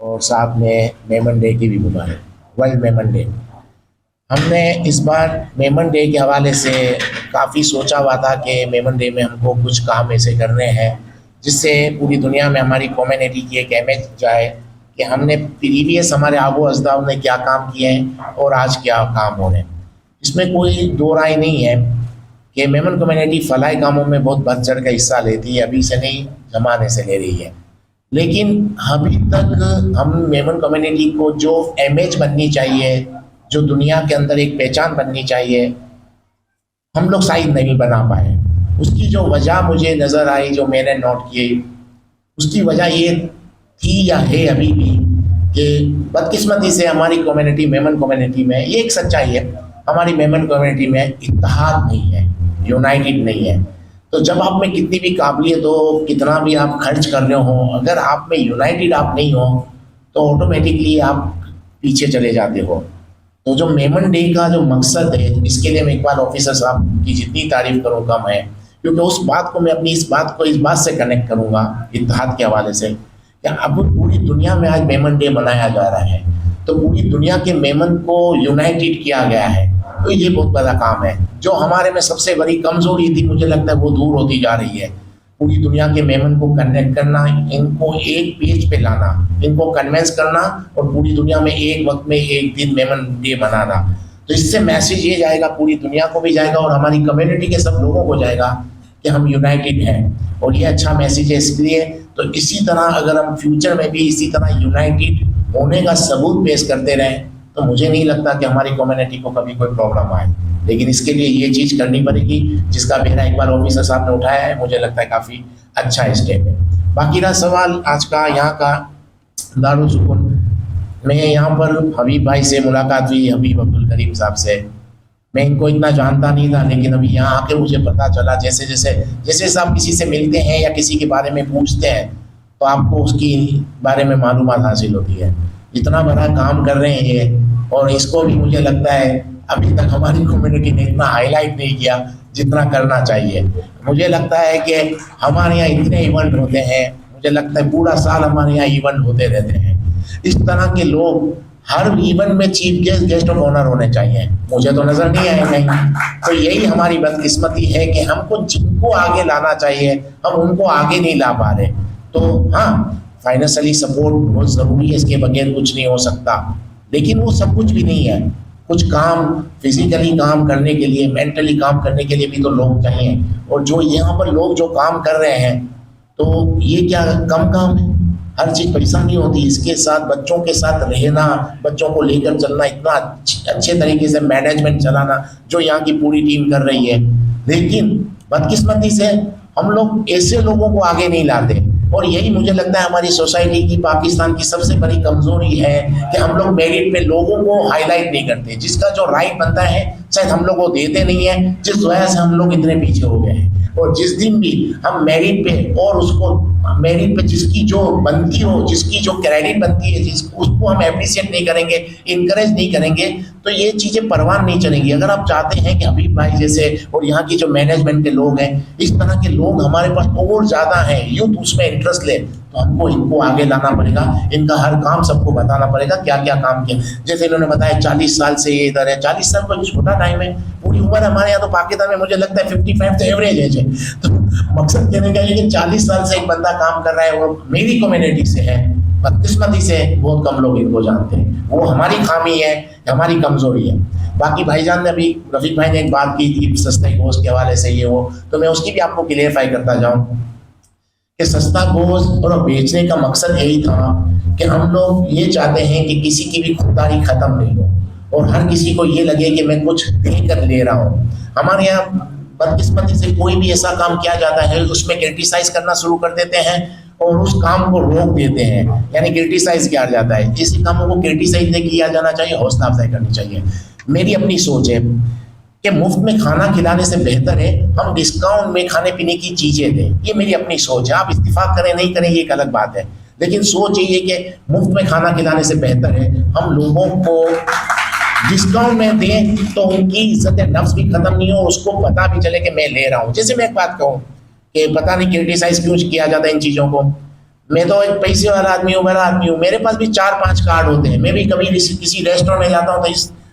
और साथ में मेमन डे की भी मुबारक, वर्ल्ड मेमन डे। हमने इस बार मेमन डे के हवाले से काफ़ी सोचा हुआ था कि मेमन डे में हमको कुछ काम ऐसे करने हैं जिससे पूरी दुनिया में हमारी कम्युनिटी की एक इमेज जाए कि हमने प्रीवियस हमारे आबो अजदाद ने क्या काम किए हैं और आज क्या काम हो रहे हैं। इसमें कोई दो राय नहीं है कि मेमन कम्युनिटी फलाही कामों में बहुत बढ़ चढ़ का हिस्सा लेती है, अभी से नहीं ज़माने से ले रही है। लेकिन अभी तक हम मेमन कम्युनिटी को जो इमेज बननी चाहिए, जो दुनिया के अंदर एक पहचान बननी चाहिए, हम लोग शायद नहीं बना पाए। उसकी जो वजह मुझे नज़र आई, जो मैंने नोट की, उसकी वजह ये थी या है अभी भी कि बदकिस्मती से हमारी कम्युनिटी, मेमन कम्युनिटी में ये एक सच्चाई है, हमारी मेमन कम्युनिटी में इत्तेहाद नहीं है, यूनाइटेड नहीं है। तो जब आप में कितनी भी काबिलियत हो, कितना भी आप खर्च कर रहे हो, अगर आप में यूनाइटेड आप नहीं हो तो ऑटोमेटिकली आप पीछे चले जाते हो। तो जो मेमन डे का जो मकसद है, इसके लिए मैं इकबाल ऑफिसर साहब की जितनी तारीफ करूँ कम है, क्योंकि उस बात को मैं अपनी इस बात से कनेक्ट करूँगा इत्तेहाद के हवाले से कि अब पूरी दुनिया में आज मेमन डे मनाया जा रहा है, तो पूरी दुनिया के मेमन को यूनाइटेड किया गया है। तो ये बहुत बड़ा काम है। जो हमारे में सबसे बड़ी कमजोरी थी, मुझे लगता है वो दूर होती जा रही है। पूरी दुनिया के मेमन को कनेक्ट करना, इनको एक पेज पे लाना, इनको कन्वेंस करना और पूरी दुनिया में एक वक्त में एक दिन मेमन डे मनाना। तो इससे मैसेज ये जाएगा, पूरी दुनिया को भी जाएगा और हमारी कम्युनिटी के सब लोगों को जाएगा कि हम यूनाइटेड हैं, और ये अच्छा मैसेज है। इसलिए तो इसी तरह अगर हम फ्यूचर में भी इसी तरह यूनाइटेड होने का सबूत पेश करते रहें तो मुझे नहीं लगता कि हमारी कम्युनिटी को कभी कोई प्रॉब्लम आए। लेकिन इसके लिए ये चीज़ करनी पड़ेगी जिसका मेरा इकबाल ऑफिसर साहब ने उठाया है, मुझे लगता है काफ़ी अच्छा स्टेप है। बाकी रहा सवाल आज का यहाँ का दारुल सुकून, मैं यहाँ पर हबीब भाई से मुलाकात हुई, हबीब अब्दुल करीम साहब से। मैं इनको इतना जानता नहीं था, लेकिन अभी यहाँ आके मुझे पता चला, जैसे जैसे जैसे आप किसी से मिलते हैं या किसी के बारे में पूछते हैं तो आपको उसकी बारे में मालूमात हासिल होती है। इतना बड़ा काम कर रहे हैं ये, और इसको भी मुझे लगता है अभी तक हमारी कम्युनिटी ने इतना हाईलाइट नहीं किया जितना करना चाहिए। मुझे लगता है कि हमारे यहाँ इतने इवेंट होते हैं, मुझे लगता है पूरा साल हमारे यहाँ इवेंट होते रहते हैं। इस तरह के लोग हर इवेंट में chief guest, guest of honour होने चाहिए। मुझे तो नज़र नहीं आए कहीं। तो यही हमारी बदकिस्मती है कि हमको जिनको आगे लाना चाहिए हम उनको आगे नहीं ला पा रहे। तो हाँ, फाइनेंशियली सपोर्ट बहुत ज़रूरी है, इसके बगैर कुछ नहीं हो सकता, लेकिन वो सब कुछ भी नहीं है। कुछ काम फिजिकली काम करने के लिए, मेंटली काम करने के लिए भी तो लोग चाहिए, और जो यहाँ पर लोग जो काम कर रहे हैं तो ये क्या कम काम है? हर चीज़ पैसा नहीं होती, इसके साथ बच्चों के साथ रहना, बच्चों को लेकर चलना, इतना अच्छे तरीके से मैनेजमेंट चलाना जो यहाँ की पूरी टीम कर रही है। लेकिन बदकिस्मती से हम लोग ऐसे लोगों को आगे नहीं लाते, और यही मुझे लगता है हमारी सोसाइटी की, पाकिस्तान की सबसे बड़ी कमजोरी है कि हम लोग मेरिट पे लोगों को हाईलाइट नहीं करते। जिसका जो राइट बनता है शायद हम लोग को देते नहीं है, जिस वजह से हम लोग इतने पीछे हो गए हैं। और जिस दिन भी हम मेरिट पे, और उसको मेरिट पे जिसकी जो बनती हो, जिसकी जो क्रेडिट बनती है, उसको हम अप्रिशिएट नहीं करेंगे, इनकरेज नहीं करेंगे, तो ये चीज़ें परवान नहीं चलेंगी। अगर आप चाहते हैं कि हबीब भाई जैसे और यहाँ की जो मैनेजमेंट के लोग हैं, इस तरह के लोग हमारे पास और ज़्यादा हैं, यूथ उसमें इंटरेस्ट ले, तो हमको इनको आगे लाना पड़ेगा। इनका हर काम सबको बताना पड़ेगा, क्या क्या काम किया। जैसे इन्होंने बताया 40 साल से ये इधर है, 40 साल कोई छोटा टाइम है। पूरी उम्र हमारे यहाँ तो पाकिस्तान में मुझे लगता है 55 तो एवरेज एज है। तो मकसद कहने का ये कि 40 साल से एक बंदा काम कर रहा है, वो मेरी कम्युनिटी से है। बदकिस्मती से बहुत कम लोग इनको जानते हैं, वो हमारी खामी है, हमारी कमजोरी है। बाकी भाईजान ने अभी, रफीक भाई ने एक बात की थी सस्ते गोश्त के हवाले से, ये वो, तो मैं उसकी भी आपको क्लियरफाई करता जाऊँ कि सस्ता गोश्त और बेचने का मकसद यही था कि हम लोग ये चाहते हैं कि किसी की भी खुददारी खत्म नहीं हो, और हर किसी को ये लगे कि मैं कुछ देकर ले रहा हूँ। हमारे यहाँ बदकिस्मती से कोई भी ऐसा काम किया जाता है उसमें क्रिटिसाइज करना शुरू कर देते हैं और उस काम को रोक देते हैं, यानी क्रिटिसाइज किया जाता है। ऐसे कामों को क्रिटिसाइज नहीं किया जाना चाहिए, हौसला अफजाई करनी चाहिए। मेरी अपनी सोच है कि मुफ्त में खाना खिलाने से बेहतर है हम डिस्काउंट में खाने पीने की चीज़ें दें। ये मेरी अपनी सोच है, आप इत्तेफाक करें नहीं करें ये एक अलग बात है, लेकिन सोच यही है कि मुफ्त में खाना खिलाने से बेहतर है हम लोगों को डिस्काउंट में दें, तो उनकी इज्जत नफ्स भी खत्म नहीं हो, उसको पता भी चले कि मैं ले रहा हूँ। जैसे मैं एक बात कहूँ कि पता नहीं क्रिटिसाइज क्यों किया जाता है इन चीज़ों को, मैं तो एक पैसे वाला आदमी हूँ, बड़ा आदमी हूँ, मेरे पास भी 4-5 कार्ड होते हैं। मैं भी कभी किसी रेस्टोरेंट में जाता हूँ तो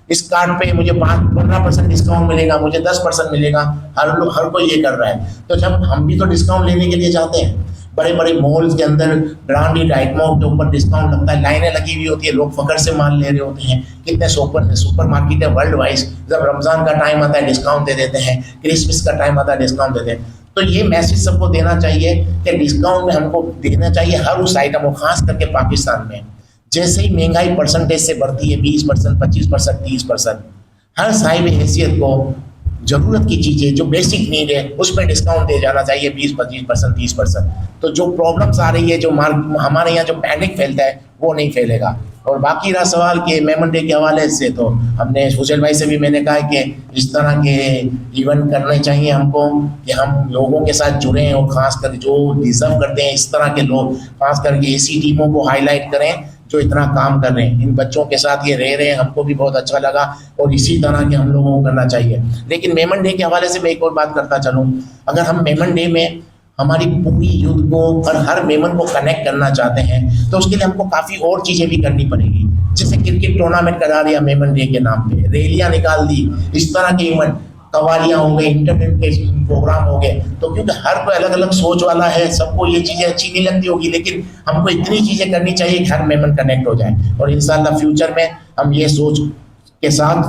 इस कार्ड पे मुझे 15% डिस्काउंट मिलेगा, मुझे 10% मिलेगा। हर कोई ये कर रहा है। तो जब हम भी तो डिस्काउंट लेने के लिए जाते हैं, बड़े बड़े मॉल्स के अंदर ब्रांडेड आइटमों के ऊपर डिस्काउंट लगता है, लाइनें लगी हुई होती है, लोग फकर से माल ले रहे होते हैं। कितने सुपर मार्केट है वर्ल्ड वाइज, जब रमजान का टाइम आता है डिस्काउंट दे देते हैं, क्रिसमस का टाइम आता है डिस्काउंट देते हैं। तो ये मैसेज सबको देना चाहिए कि डिस्काउंट में हमको देना चाहिए हर उस आइटम को, खास करके पाकिस्तान में जैसे ही महंगाई परसेंटेज से बढ़ती है, 20%, 25%, 30%, हर साहिब हैसियत को ज़रूरत की चीज़ें जो बेसिक नीड है उस पर डिस्काउंट दे जाना चाहिए, 20-25%, 30%। तो जो प्रॉब्लम्स आ रही है, जो हमारे यहाँ जो पैनिक फैलता है वो नहीं फैलेगा। और बाकी रहा सवाल कि मेमन डे के हवाले से, तो हमने हुसैन भाई से भी मैंने कहा कि इस तरह के इवेंट करने चाहिए हमको कि हम लोगों के साथ जुड़ें, और ख़ास कर जो डिज़र्व करते हैं इस तरह के लोग, ख़ास करके ऐसी टीमों को हाईलाइट करें जो इतना काम कर रहे हैं। इन बच्चों के साथ ये रह रहे हैं, हमको भी बहुत अच्छा लगा, और इसी तरह के हम लोगों को करना चाहिए। लेकिन मेमन डे के हवाले से मैं एक और बात करता चलूँ, अगर हम मेमन डे में हमारी पूरी यूथ को और हर मेमन को कनेक्ट करना चाहते हैं तो उसके लिए हमको काफ़ी और चीज़ें भी करनी पड़ेगी। जैसे क्रिकेट टूर्नामेंट करा दिया मेमन डे के नाम पे, रैलियाँ निकाल दी, इस तरह के इवेंट, कवालियाँ हो गई, इंटरनेट के प्रोग्राम हो गए। तो क्योंकि हर कोई अलग अलग सोच वाला है, सबको ये चीज़ें अच्छी नहीं लगती होगी, लेकिन हमको इतनी चीज़ें करनी चाहिए कि हर मेमन कनेक्ट हो जाए। और इंशाल्लाह फ्यूचर में हम ये सोच के साथ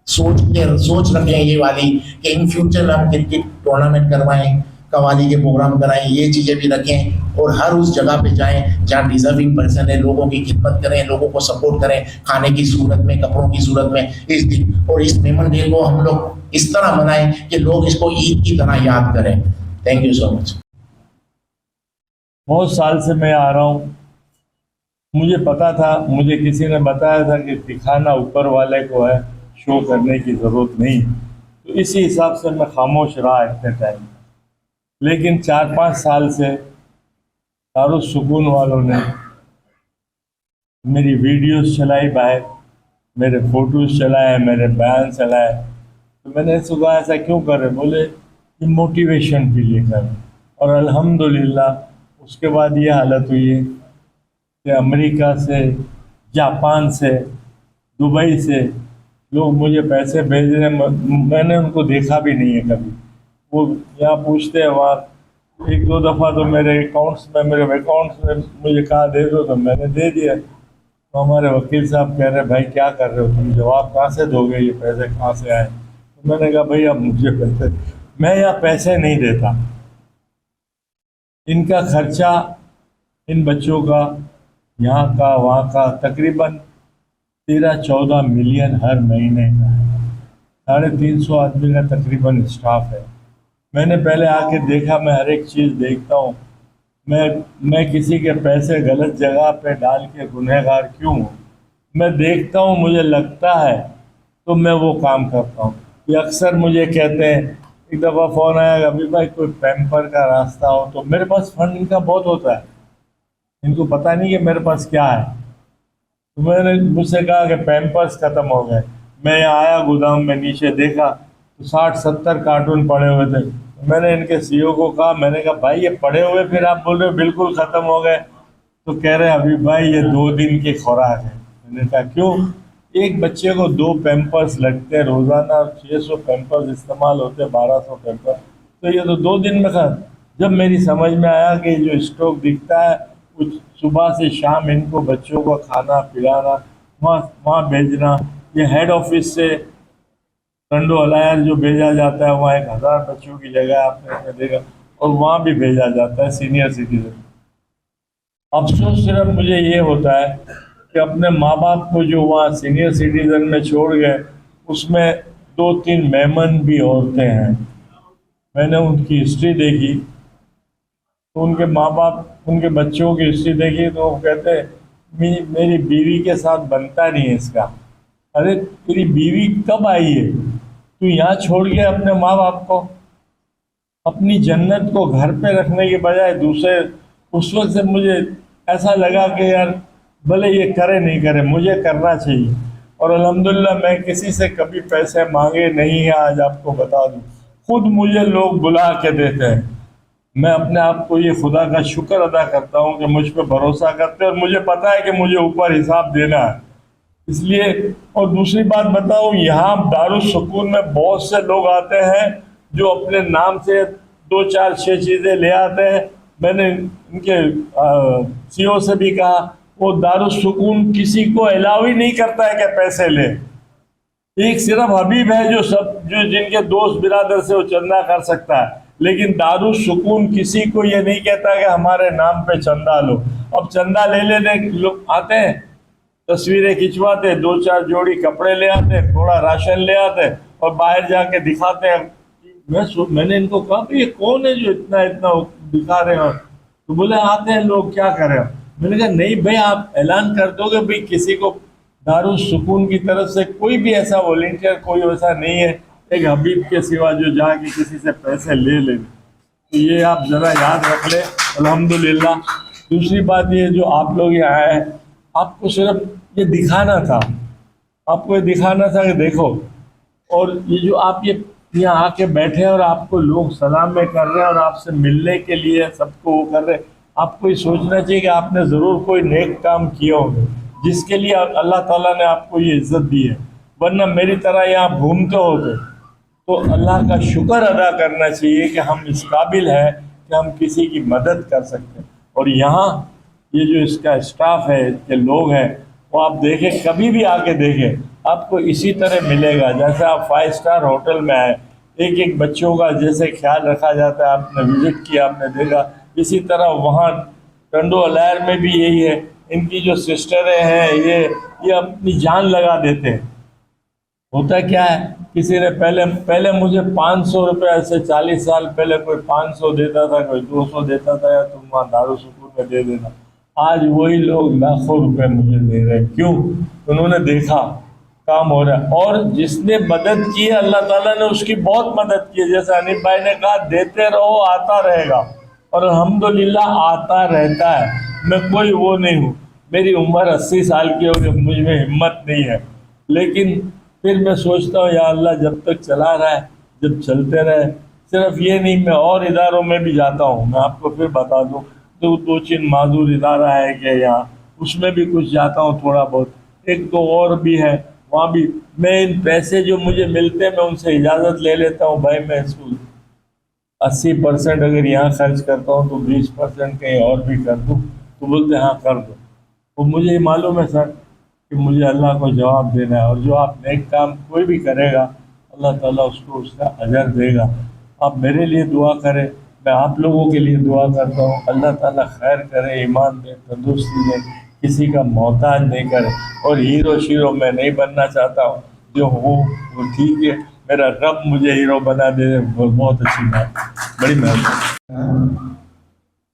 सोच रखें ये वाली कि इन फ्यूचर में हम क्रिकेट टूर्नामेंट करवाएं, कवाली के प्रोग्राम कराएं, ये चीज़ें भी रखें, और हर उस जगह पे जाएं जहाँ डिजर्विंग पर्सन है, लोगों की खिदमत करें, लोगों को सपोर्ट करें, खाने की सूरत में, कपड़ों की सूरत में इस दिन। और इस मेमन डे को हम लोग इस तरह मनाएं कि लोग इसको ईद की तरह याद करें। Thank you so much. बहुत साल से मैं आ रहा हूँ, मुझे पता था, मुझे किसी ने बताया था कि दिखाना ऊपर वाले को है, शो करने की ज़रूरत नहीं। तो इसी हिसाब से मैं खामोश रहा इतने टाइम। लेकिन 4-5 साल से दारुस्सूकून वालों ने मेरी वीडियोस चलाई बाहर, मेरे फ़ोटोज़ चलाए, मेरे बयान चलाए। तो मैंने सोचा ऐसा क्यों कर रहे, बोले कि मोटिवेशन के लिए कर। और अल्हम्दुलिल्लाह उसके बाद ये हालत हुई है कि अमेरिका से, जापान से, दुबई से लोग मुझे पैसे भेज रहे हैं। मैंने उनको देखा भी नहीं है कभी। वो यहाँ पूछते हैं, वहाँ 1-2 दफ़ा तो मेरे अकाउंट्स में मुझे कहा दे दो, तो मैंने दे दिया। तो हमारे वकील साहब कह रहे भाई क्या कर रहे हो तुम, जवाब कहाँ से दोगे, ये पैसे कहाँ से आए। तो मैंने कहा भाई अब मुझे पैसे, मैं यहाँ पैसे नहीं देता, इनका खर्चा, इन बच्चों का, यहाँ का वहाँ का, तकरीबन 13-14 मिलियन हर महीने का है। 350 आदमी का तकरीबन स्टाफ है। मैंने पहले आके देखा, मैं हर एक चीज़ देखता हूँ। मैं किसी के पैसे गलत जगह पे डाल के गुनहगार क्यों हूँ, मैं देखता हूँ, मुझे लगता है तो मैं वो काम करता हूँ। ये अक्सर मुझे कहते हैं, एक दफ़ा फ़ोन आया, अभी भाई कोई पैम्पर का रास्ता हो, तो मेरे पास फंड इनका बहुत होता है, इनको पता नहीं कि मेरे पास क्या है। तो मैंने मुझसे कहा कि पैम्पर्स ख़त्म हो गए। मैं यहाँ आया, गोदाम में नीचे देखा तो 60-70 कार्टून पड़े हुए थे। मैंने इनके सीईओ को कहा, मैंने कहा भाई ये पड़े हुए फिर आप बोल रहे हो बिल्कुल ख़त्म हो गए। तो कह रहे अभी भाई ये 2 दिन की खुराक है। मैंने कहा क्यों, एक बच्चे को 2 पैम्पर्स लगते हैं रोज़ाना, 600 पैम्पर्स इस्तेमाल होते हैं, 1200 पैम्पर्स, तो ये तो 2 दिन में खत्म। जब मेरी समझ में आया कि जो स्टॉक दिखता है कुछ सुबह से शाम इनको बच्चों को खाना पिलाना, वहाँ भेजना, ये हेड ऑफिस से कंडो अलायर जो भेजा जाता है, वहाँ 1000 बच्चों की जगह आपने देखा, और वहाँ भी भेजा जाता है सीनियर सिटीजन। अफसोस सिर्फ मुझे ये होता है कि अपने माँ बाप को जो वहाँ सीनियर सिटीजन में छोड़ गए, उसमें 2-3 मेमन भी औरतें हैं। मैंने उनकी हिस्ट्री देखी तो उनके माँ बाप, उनके बच्चों की हिस्ट्री देखी तो वो कहते हैं मेरी बीवी के साथ बनता नहीं है इसका। अरे तेरी बीवी कब आई है, तू यहाँ छोड़ गया अपने माँ बाप को, अपनी जन्नत को घर पे रखने के बजाय दूसरे। उस वक्त से मुझे ऐसा लगा कि यार भले ये करे नहीं करे, मुझे करना चाहिए। और अल्हम्दुलिल्लाह मैं किसी से कभी पैसे मांगे नहीं हैं, आज आपको बता दूँ, खुद मुझे लोग बुला के देते हैं। मैं अपने आप को ये खुदा का शुक्र अदा करता हूँ कि मुझ पर भरोसा करते हैं और मुझे पता है कि मुझे ऊपर हिसाब देना है। इसलिए, और दूसरी बात बताऊँ, यहाँ दारुस्सूकून में बहुत से लोग आते हैं जो अपने नाम से 2 4 6 चीज़ें ले आते हैं। मैंने इनके सीईओ से भी कहा, वो दारुस्सूकून किसी को अलाउ ही नहीं करता है कि पैसे ले। एक सिर्फ हबीब है जो जिनके दोस्त बिरादर से वो चंदा कर सकता है, लेकिन दारुस्सूकून किसी को ये नहीं कहता कि हमारे नाम पे चंदा लो। अब चंदा ले लेने लोग आते हैं, तस्वीरें खिंचवाते, 2 4 जोड़ी कपड़े ले आते, थोड़ा राशन ले आते और बाहर जाके दिखाते हैं। मैंने इनको कहा भाई ये कौन है जो इतना इतना दिखा रहे हो? तो बोले आते हैं लोग, क्या करें। मैंने कहा नहीं भाई, आप ऐलान कर दोगे भाई किसी को दारुस्सूकून की तरफ से कोई भी ऐसा वॉलेंटियर कोई ऐसा नहीं है एक हबीब के सिवा जो जाके किसी से पैसे ले ले। तो ये आप ज़रा याद रख ले। अल्हम्दुलिल्लाह। दूसरी बात ये, जो आप लोग यहाँ आए, आपको सिर्फ ये दिखाना था, आपको ये दिखाना था कि देखो। और ये जो आप ये यहाँ आके बैठे हैं और आपको लोग सलाम में कर रहे हैं और आपसे मिलने के लिए सबको वो कर रहे हैं, आपको ये सोचना चाहिए कि आपने ज़रूर कोई नेक काम किया होगा जिसके लिए अल्लाह ताला ने आपको ये इज़्ज़त दी है। वरना मेरी तरह यहाँ घूमते होते तो अल्लाह का शुक्र अदा करना चाहिए कि हम इस काबिल है कि हम किसी की मदद कर सकते हैं। और यहाँ ये जो इसका स्टाफ है, इसके लोग हैं, वो आप देखें, कभी भी आके देखें, आपको इसी तरह मिलेगा जैसे आप 5 स्टार होटल में आए। एक एक बच्चों का जैसे ख्याल रखा जाता है, आपने विजिट किया, आपने देखा, इसी तरह वहाँ टंडो अलायर में भी यही है। इनकी जो सिस्टरें हैं ये अपनी जान लगा देते हैं। होता क्या है, किसी ने पहले मुझे 500 रुपये, ऐसे 40 साल पहले कोई 500 देता था, कोई 200 देता था, या तुम वहाँ दारुस्सूकून में दे देना। आज वही लोग लाखों रुपए मुझे दे रहे हैं। क्यों? उन्होंने देखा काम हो रहा है। और जिसने मदद की है अल्लाह ताला ने उसकी बहुत मदद की है। जैसे अनिल भाई ने कहा, देते रहो आता रहेगा, और अल्हम्दुलिल्लाह आता रहता है। मैं कोई वो नहीं हूँ, मेरी उम्र 80 साल की हो गई, मुझ में हिम्मत नहीं है, लेकिन फिर मैं सोचता हूँ या अल्लाह जब तक चला रहा है, जब चलते रहे। सिर्फ ये नहीं, मैं और इदारों में भी जाता हूँ। मैं आपको फिर बता दूँ, तो 2 3 माजूर इदारा है कि यहाँ, उसमें भी कुछ जाता हूँ थोड़ा बहुत। एक दो और भी है, वहाँ भी मैं इन पैसे जो मुझे मिलते हैं मैं उनसे इजाज़त ले लेता हूँ, भाई मैं इसको 80% अगर यहाँ खर्च करता हूँ तो 20% कहीं और भी कर दूँ। तो बोलते हाँ कर दो। तो मुझे मालूम है सर कि मुझे अल्लाह को जवाब देना है, और जो आप नेक काम कोई भी करेगा अल्लाह ताला उसको उसका अजर देगा। आप मेरे लिए दुआ करें, मैं आप लोगों के लिए दुआ करता हूँ। अल्लाह ताला खैर करे, ईमान दे, तंदुरुस्ती दे, किसी का मोहताज नहीं करे। और हीरो शीरो मैं नहीं बनना चाहता हूँ, जो हूँ वो ठीक है। मेरा रब मुझे हीरो बना दे, वो बहुत अच्छी बात, बड़ी मेहरबानी।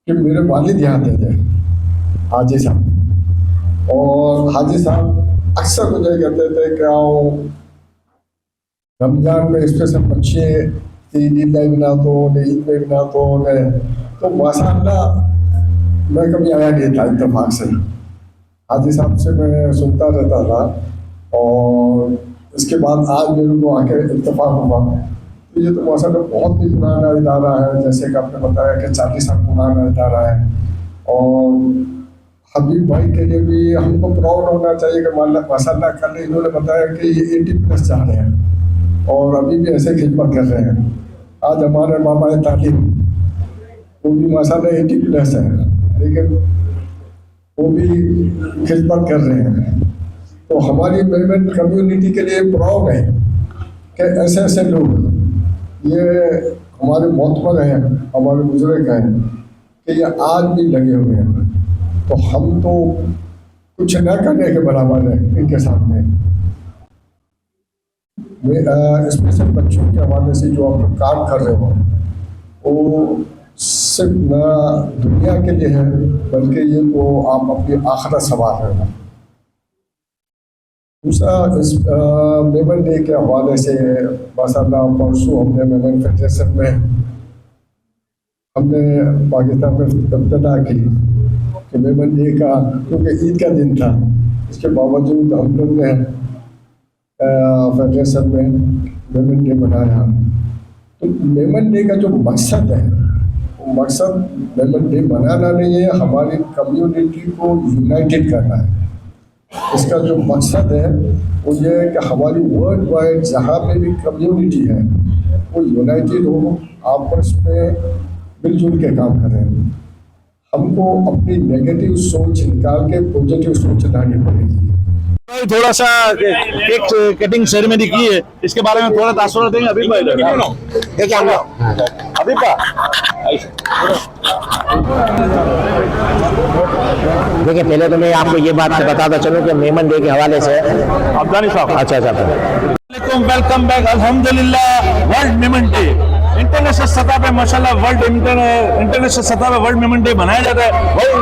कि मेरे वालिद यहाँ थे हाजी साहब, और हाजी साहब अक्सर मुझे कहते थे कि आओ रमज़ान में स्पेशल बच्चे ईद में बना दो, ईद में बना दो। तो माशाअल्लाह मैं कभी आया नहीं था, इत्तेफाक से हाजी साहब से मैं सुनता रहता था, और इसके बाद आज मेरे को आके इत्तेफाक हुआ। तो ये तो माशाअल्लाह बहुत ही पुराना इदारा है, जैसे कि आपने बताया कि 40 साल पुराना इदारा है। और हबीब भाई के लिए भी हमको प्राउड होना चाहिए कि माशाअल्लाह कल इन्होंने बताया कि ये 80+ जा रहे हैं और अभी भी ऐसे खिदमत कर रहे हैं। आज हमारे मामा तालिब वो भी माशाअल्लाह 80+ है, लेकिन वो भी खिदमत कर रहे हैं। तो हमारी मेहनत कम्युनिटी के लिए प्राउड है कि ऐसे ऐसे लोग, ये हमारे मोहतबर हैं, हमारे बुजुर्ग हैं, कि ये आज भी लगे हुए हैं। तो हम तो कुछ न करने के बराबर है इनके सामने। स्पेशल बच्चों के हवाले से जो आप काम कर रहे हो, वो सिर्फ न दुनिया के लिए है, बल्कि ये तो आप अपनी आखिरत संवार रहे हो। दूसरा, इस मेमन डे के हवाले से माशाअल्लाह परसों हमने मेमन फेडरेशन में हमने पाकिस्तान में इब्तिदा की कि मेमन डे का, क्योंकि ईद का दिन था, इसके बावजूद हम लोग ने फेडरेशन में मेमन डे मनाया। तो मेमन डे का जो मकसद है मकसद मेमन डे मनाना नहीं है, हमारी कम्युनिटी को यूनाइटेड करना है। इसका जो मकसद है वो ये है कि हमारी वर्ल्ड वाइड जहाँ पे भी कम्युनिटी है वो यूनाइटेड हो, आपस में मिलजुल के काम करें। हमको अपनी नेगेटिव सोच निकाल के पॉजिटिव सोच लानी पड़ेगी। थोड़ा सा केक कटिंग सेरेमनी की है, इसके बारे में थोड़ा तासुर देंगे अभी भाई। देखिए हम अभी देखिए, पहले तो मैं आपको ये बात बताता चलूं कि मेमन डे के हवाले से अफगानी साहब। अच्छा वेलकम बैक। अल्हम्दुलिल्लाह वर्ल्ड मेमन डे इंटरनेशनल सतह पे माशाल्लाह इंटरनेशनल सतह पे वर्ल्ड मेमन डे मनाया जाता है। वर्ल्ड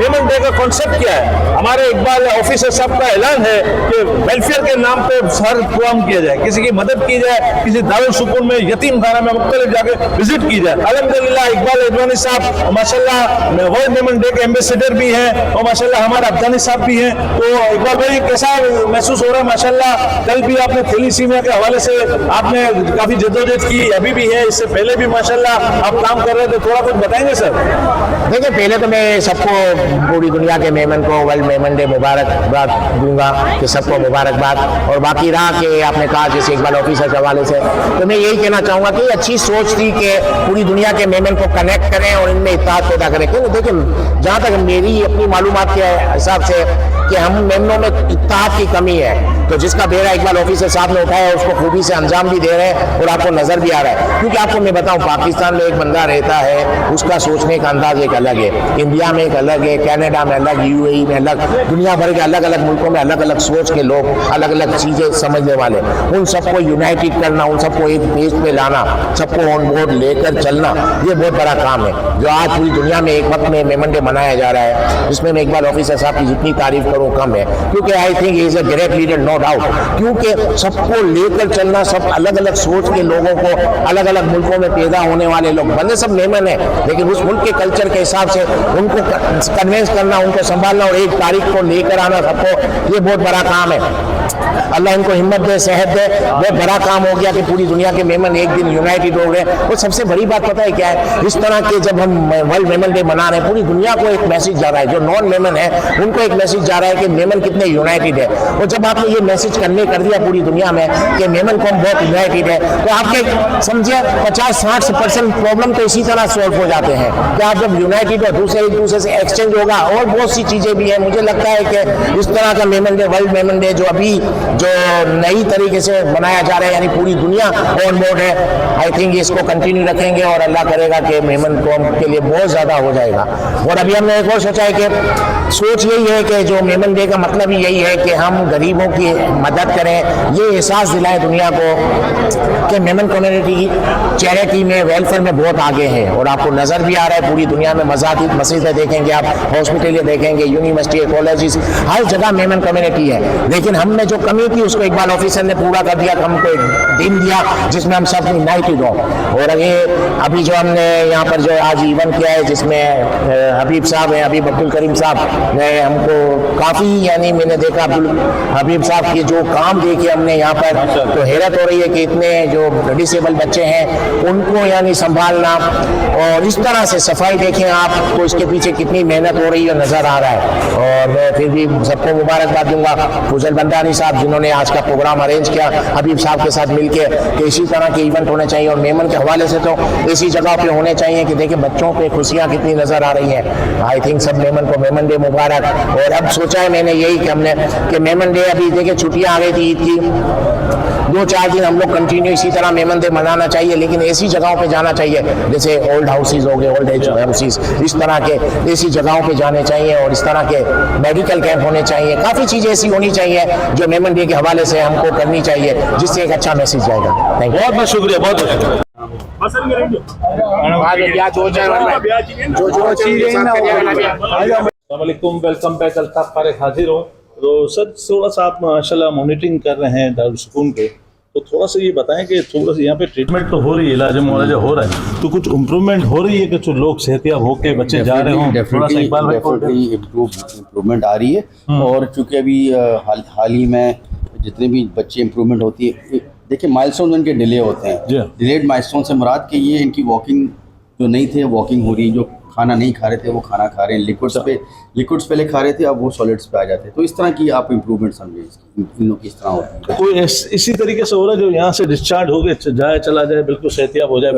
मेमन डे का कॉन्सेप्ट क्या है? हमारे इकबाल ऑफिसर साहब का ऐलान है कि वेलफेयर के नाम पे हर प्रोग्राम किया जाए, किसी की मदद की जाए, किसी दारुल सुकून में, यतीम खाना में मुख्तलिफ जाके विजिट की जाए। अल्हम्दुलिल्लाह इकबाल अडवाणी साहब माशाल्लाह वर्ल्ड मेमन डे के एम्बेसडर भी हैं और माशाल्लाह हमारे अफगानी साहब भी हैं। तो इकबाल भाई कैसा महसूस हो रहा है? माशाल्लाह कल भी आपने थैलीसीमिया के हवाले से आपने काफी जद्दोजहद की, अभी भी है, इससे पहले भी माशाल्लाह आप काम कर रहे थे, थोड़ा कुछ बताएंगे सर? देखिए, पहले तो मैं सबको पूरी दुनिया के मेमन को वर्ल्ड मेमन डे मुबारकबाद दूंगा कि सबको मुबारकबाद। और बाकी रहा कि आपने कहा जैसे इकबाल ऑफिसर के हवाले से, तो मैं यही कहना चाहूँगा कि अच्छी सोच थी कि पूरी दुनिया के मेमन को कनेक्ट करें और इनमें इत्तेहाद पैदा करें। क्योंकि देखिए, जहाँ तक मेरी अपनी मालूमात के हिसाब से कि हम मेमनों में इत्तेहाद की कमी है, तो जिसका बेड़ा इकबाल ऑफिसर साहब ने उठाया उसको खूबी से अंजाम भी दे रहे हैं और आपको नजर भी आ रहा है। क्योंकि आपको मैं बताऊं, पाकिस्तान में एक बंदा रहता है, उसका सोचने का अंदाज एक अलग है, इंडिया में एक अलग है, कनाडा में अलग, यूएई में अलग, दुनिया भर के अलग अलग मुल्कों में अलग अलग सोच के लोग, अलग अलग चीजें समझने वाले, उन सबको यूनाइटेड करना, उन सबको एक पेज पे लाना, सबको ऑन बोर्ड लेकर चलना, ये बहुत बड़ा काम है जो आज पूरी दुनिया में एक वक्त में मेमन डे मनाया जा रहा है। जिसमें मैं इकबाल ऑफिसर साहब की जितनी तारीफ करूँ कम है, क्योंकि I think is a great leader, no doubt. क्योंकि सबको लेकर चलना, सब अलग अलग सोच के लोगों को, अलग अलग मुल्कों में पैदा होने वाले लोग, भले सब मेमन है लेकिन उस मुल्क के कल्चर के हिसाब से उनको कन्वेंस करना, उनको संभालना और एक तारीख को लेकर आना सबको, ये बहुत बड़ा काम है। अल्लाह इनको हिम्मत दे, सेहत दे। बहुत बड़ा काम हो गया कि पूरी दुनिया के मेमन एक दिन यूनाइटेड हो गए। और सबसे बड़ी बात पता है क्या है? इस तरह के जब हम वर्ल्ड मेमन डे मना रहे हैं, पूरी दुनिया को एक मैसेज जा रहा है, जो नॉन मेमन है उनको एक मैसेज जा रहा है कि मेमन कितने यूनाइटेड है। और जब आपने ये मैसेज करने कर दिया पूरी दुनिया में कि मेमन को हम बहुत यूनाइटेड है, तो आपके समझिए 50-60% प्रॉब्लम तो इसी तरह सॉल्व हो जाते हैं कि आप जब यूनाइटेड हो, एक दूसरे से एक्सचेंज होगा और बहुत सी चीजें भी हैं। मुझे लगता है कि इस तरह का Memon day, world Memon day जो अभी जो नई तरीके से बनाया जा रहा है, यानी पूरी दुनिया ऑन बोर्ड है, आई थिंक इसको कंटिन्यू रखेंगे और अल्लाह करेगा कि मेमन कौम के लिए बहुत ज्यादा हो जाएगा। और अभी हमने एक और सोचा है कि सोच यही है कि जो मेमन डे का मतलब ही यही है कि हम गरीबों की मदद करें, ये एहसास दिलाएं दुनिया को कि मेमन कम्युनिटी चैरिटी में, वेलफेयर में बहुत आगे है। और आपको नजर भी आ रहा है पूरी दुनिया में, मस्जिदें देखेंगे आप, हॉस्पिटल देखेंगे, यूनिवर्सिटी, कॉलेजेस, हर जगह मेमन कम्युनिटी है। लेकिन हमने जो कमी थी उसको इकबाल ऑफिसर ने पूरा कर दिया, हमको एक दिन दिया जिसमें हम सब यूनाइटेड हो। और ये अभी जो हमने यहाँ पर जो आज इवेंट किया है, जिसमें हबीब साहब हैं, हबीब अब्दुल करीम साहब ने हमको काफ़ी, यानी मैंने देखा अब्दुल हबीब साहब की जो काम देखे हमने यहाँ पर, तो हैरत हो रही है कि इतने जो डिसेबल बच्चे हैं उनको यानी संभालना, और इस तरह से सफाई देखें आप, तो इसके पीछे कितनी मेहनत हो रही है नज़र आ रहा है। और मैं फिर भी सबको मुबारकबाद दूंगा, फुजल बंदानी साहब जिन्होंने आज का प्रोग्राम अरेंज किया हबीब साहब के साथ मिलके, कि इसी तरह के इवेंट होने चाहिए। और मेमन के हवाले से तो ऐसी जगह पे होने चाहिए कि देखिए बच्चों पे खुशियाँ कितनी नज़र आ रही हैं। आई थिंक सब मेमन को मेमन डे मुबारक। और अब सोचा है मैंने यही कि हमने कि मेमन डे, अभी देखिए छुट्टियाँ आ गई थी ईद की, 2-4 दिन हम लोग कंटिन्यू इसी तरह मेमन डे मनाना चाहिए, लेकिन ऐसी जगहों पे जाना चाहिए जैसे ओल्ड हाउसेज हो गए, ओल्ड एज हाउसेज, इस तरह के ऐसी जगहों पे जाने चाहिए। और इस तरह के मेडिकल कैंप होने चाहिए, काफ़ी चीज़ें ऐसी होनी चाहिए जो मेमन डे के हवाले से हमको करनी चाहिए, जिससे एक अच्छा मैसेज जाएगा। थैंक यू, बहुत बहुत शुक्रिया, बहुत बहुत शुक्रिया। Welcome back. अल्ताफ फारिक हाजिर हो। तो सर थोड़ा सा आप माशाल्लाह मॉनिटरिंग कर रहे हैं दारुल सुकून के, तो थोड़ा सा ये बताएं कि थोड़ा सा यहाँ पे ट्रीटमेंट तो हो रही है, इलाज मुआवजा हो रहा है, तो कुछ इम्प्रूवमेंट हो रही है कि जो लोग सेहतियाब होके बच्चे जा रहे हों? थोड़ा सा इकबाल भाई इम्प्रूवमेंट आ रही है। और चूँकि अभी हाल ही में जितने भी बच्चे इम्प्रूवमेंट होती है, देखिए माइलस्टोन इनके डिले होते हैं, डिलेड माइलस्टोन से मुराद कि ये इनकी वॉकिंग जो नहीं थे वॉकिंग हो रही है, जो खाना नहीं खा रहे थे वो खाना खा रहे हैं, लिक्विड्स पहले खा रहे थे अब वो सॉलिड्स पे आ जाते हैं। तो इस तरह की आप इम्प्रूवमेंट समझे इन लोग किस तरह होती है। कोई इसी तरीके से हो रहा है जो यहाँ से डिस्चार्ज हो गए जाए चला जाए बिल्कुल सेहतियाब हो जाए,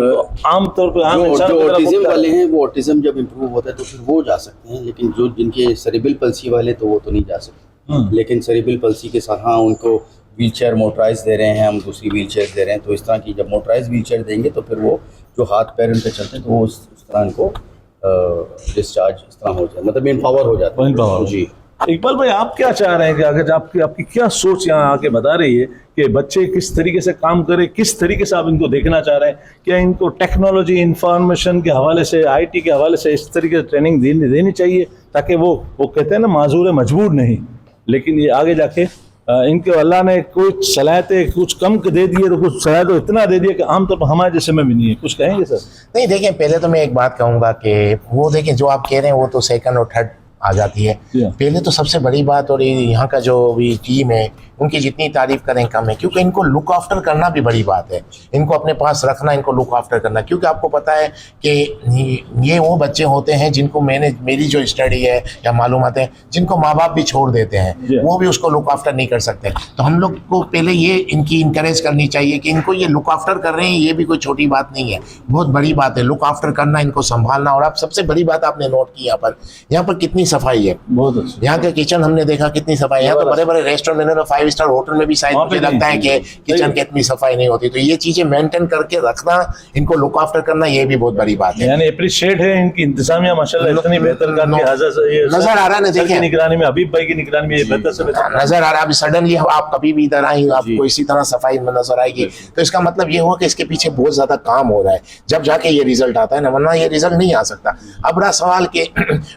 आमतौर पर आम इंसान जो की तरह ऑटिज्म बोलता है। वाले हैं वो ऑटिज्म जब इम्प्रूव होता है तो फिर वो जा सकते हैं, लेकिन जो जिनके सेरेब्रल पल्सी वाले तो वो तो नहीं जा सकते। लेकिन सेरेब्रल पल्सी के साथ हाँ उनको व्हीलचेयर मोटराइज दे रहे हैं, हम दूसरी व्हीलचेयर दे रहे हैं। तो इस तरह की जब मोटराइज व्हीलचेयर देंगे तो फिर वो जो हाथ पैर उनके चलते हैं तो वो उस तरह उनको डिस्चार्ज इस तरह हो जाए, मतलब एम्पावर हो जाता है। जी इकबाल भाई, आप क्या चाह रहे हैं कि अगर आपकी क्या सोच यहाँ आके बता रही है कि बच्चे किस तरीके से काम करें, किस तरीके से आप इनको देखना चाह रहे हैं? क्या इनको टेक्नोलॉजी इंफॉर्मेशन के हवाले से, आईटी के हवाले से इस तरीके से ट्रेनिंग देनी चाहिए ताकि वो कहते हैं ना माजूर है मजबूर नहीं, लेकिन ये आगे जाके इनके अल्लाह ने कुछ सलाहियतें कुछ कम दे दिए तो कुछ सलाहियत तो इतना दे दिया कि आमतौर पर हमारे जैसे में भी नहीं है। कुछ कहेंगे सर? नहीं, देखें, पहले तो मैं एक बात कहूँगा कि वो देखें जो आप कह रहे हैं वो तो सेकंड और थर्ड आ जाती है। पहले तो सबसे बड़ी बात, और यहाँ का जो भी टीम है उनकी जितनी तारीफ करें कम है, क्योंकि इनको लुक आफ्टर करना भी बड़ी बात है। इनको अपने पास रखना, इनको लुक आफ्टर करना, क्योंकि आपको पता है कि ये वो बच्चे होते हैं जिनको मेरी जो स्टडी है या मालूमात है, जिनको माँ बाप भी छोड़ देते हैं, वो भी उसको लुक आफ्टर नहीं कर सकते। तो हम लोग को पहले ये इनकी इंकरेज करनी चाहिए कि इनको ये लुक आफ्टर कर रहे हैं, ये भी कोई छोटी बात नहीं है, बहुत बड़ी बात है। लुक आफ्टर करना, इनको संभालना। और आप सबसे बड़ी बात आपने नोट की यहाँ पर कितनी सफाई है। बहुत अच्छा। यहाँ के किचन हमने देखा कितनी सफाई। यहाँ तो बड़े बड़े रेस्टोरेंट में, 5 स्टार होटल में भी शायद मुझे लगता है कि किचन की इतनी सफाई नहीं होती। तो ये चीजें मेंटेन करके रखना, इनको लुक आफ्टर करना, ये भी बहुत बड़ी बात है। यानी अप्रिशिएट है इनकी इंतजामिया माशाल्लाह इतनी बेहतर नजर आ रहा है ना। देखिए निगरानी में, हबीब भाई की निगरानी में ये बेहतर से बेहतर नजर आ रहा है। अभी सडनली आप कभी भी इधर आएंगे आपको इसी तरह सफाई में नजर आएगी। तो इसका मतलब ये हुआ कि इसके पीछे बहुत ज्यादा काम हो रहा है, जब जाके ये रिजल्ट आता है ना, वरना ये रिजल्ट नहीं आ सकता। अब रहा सवाल कि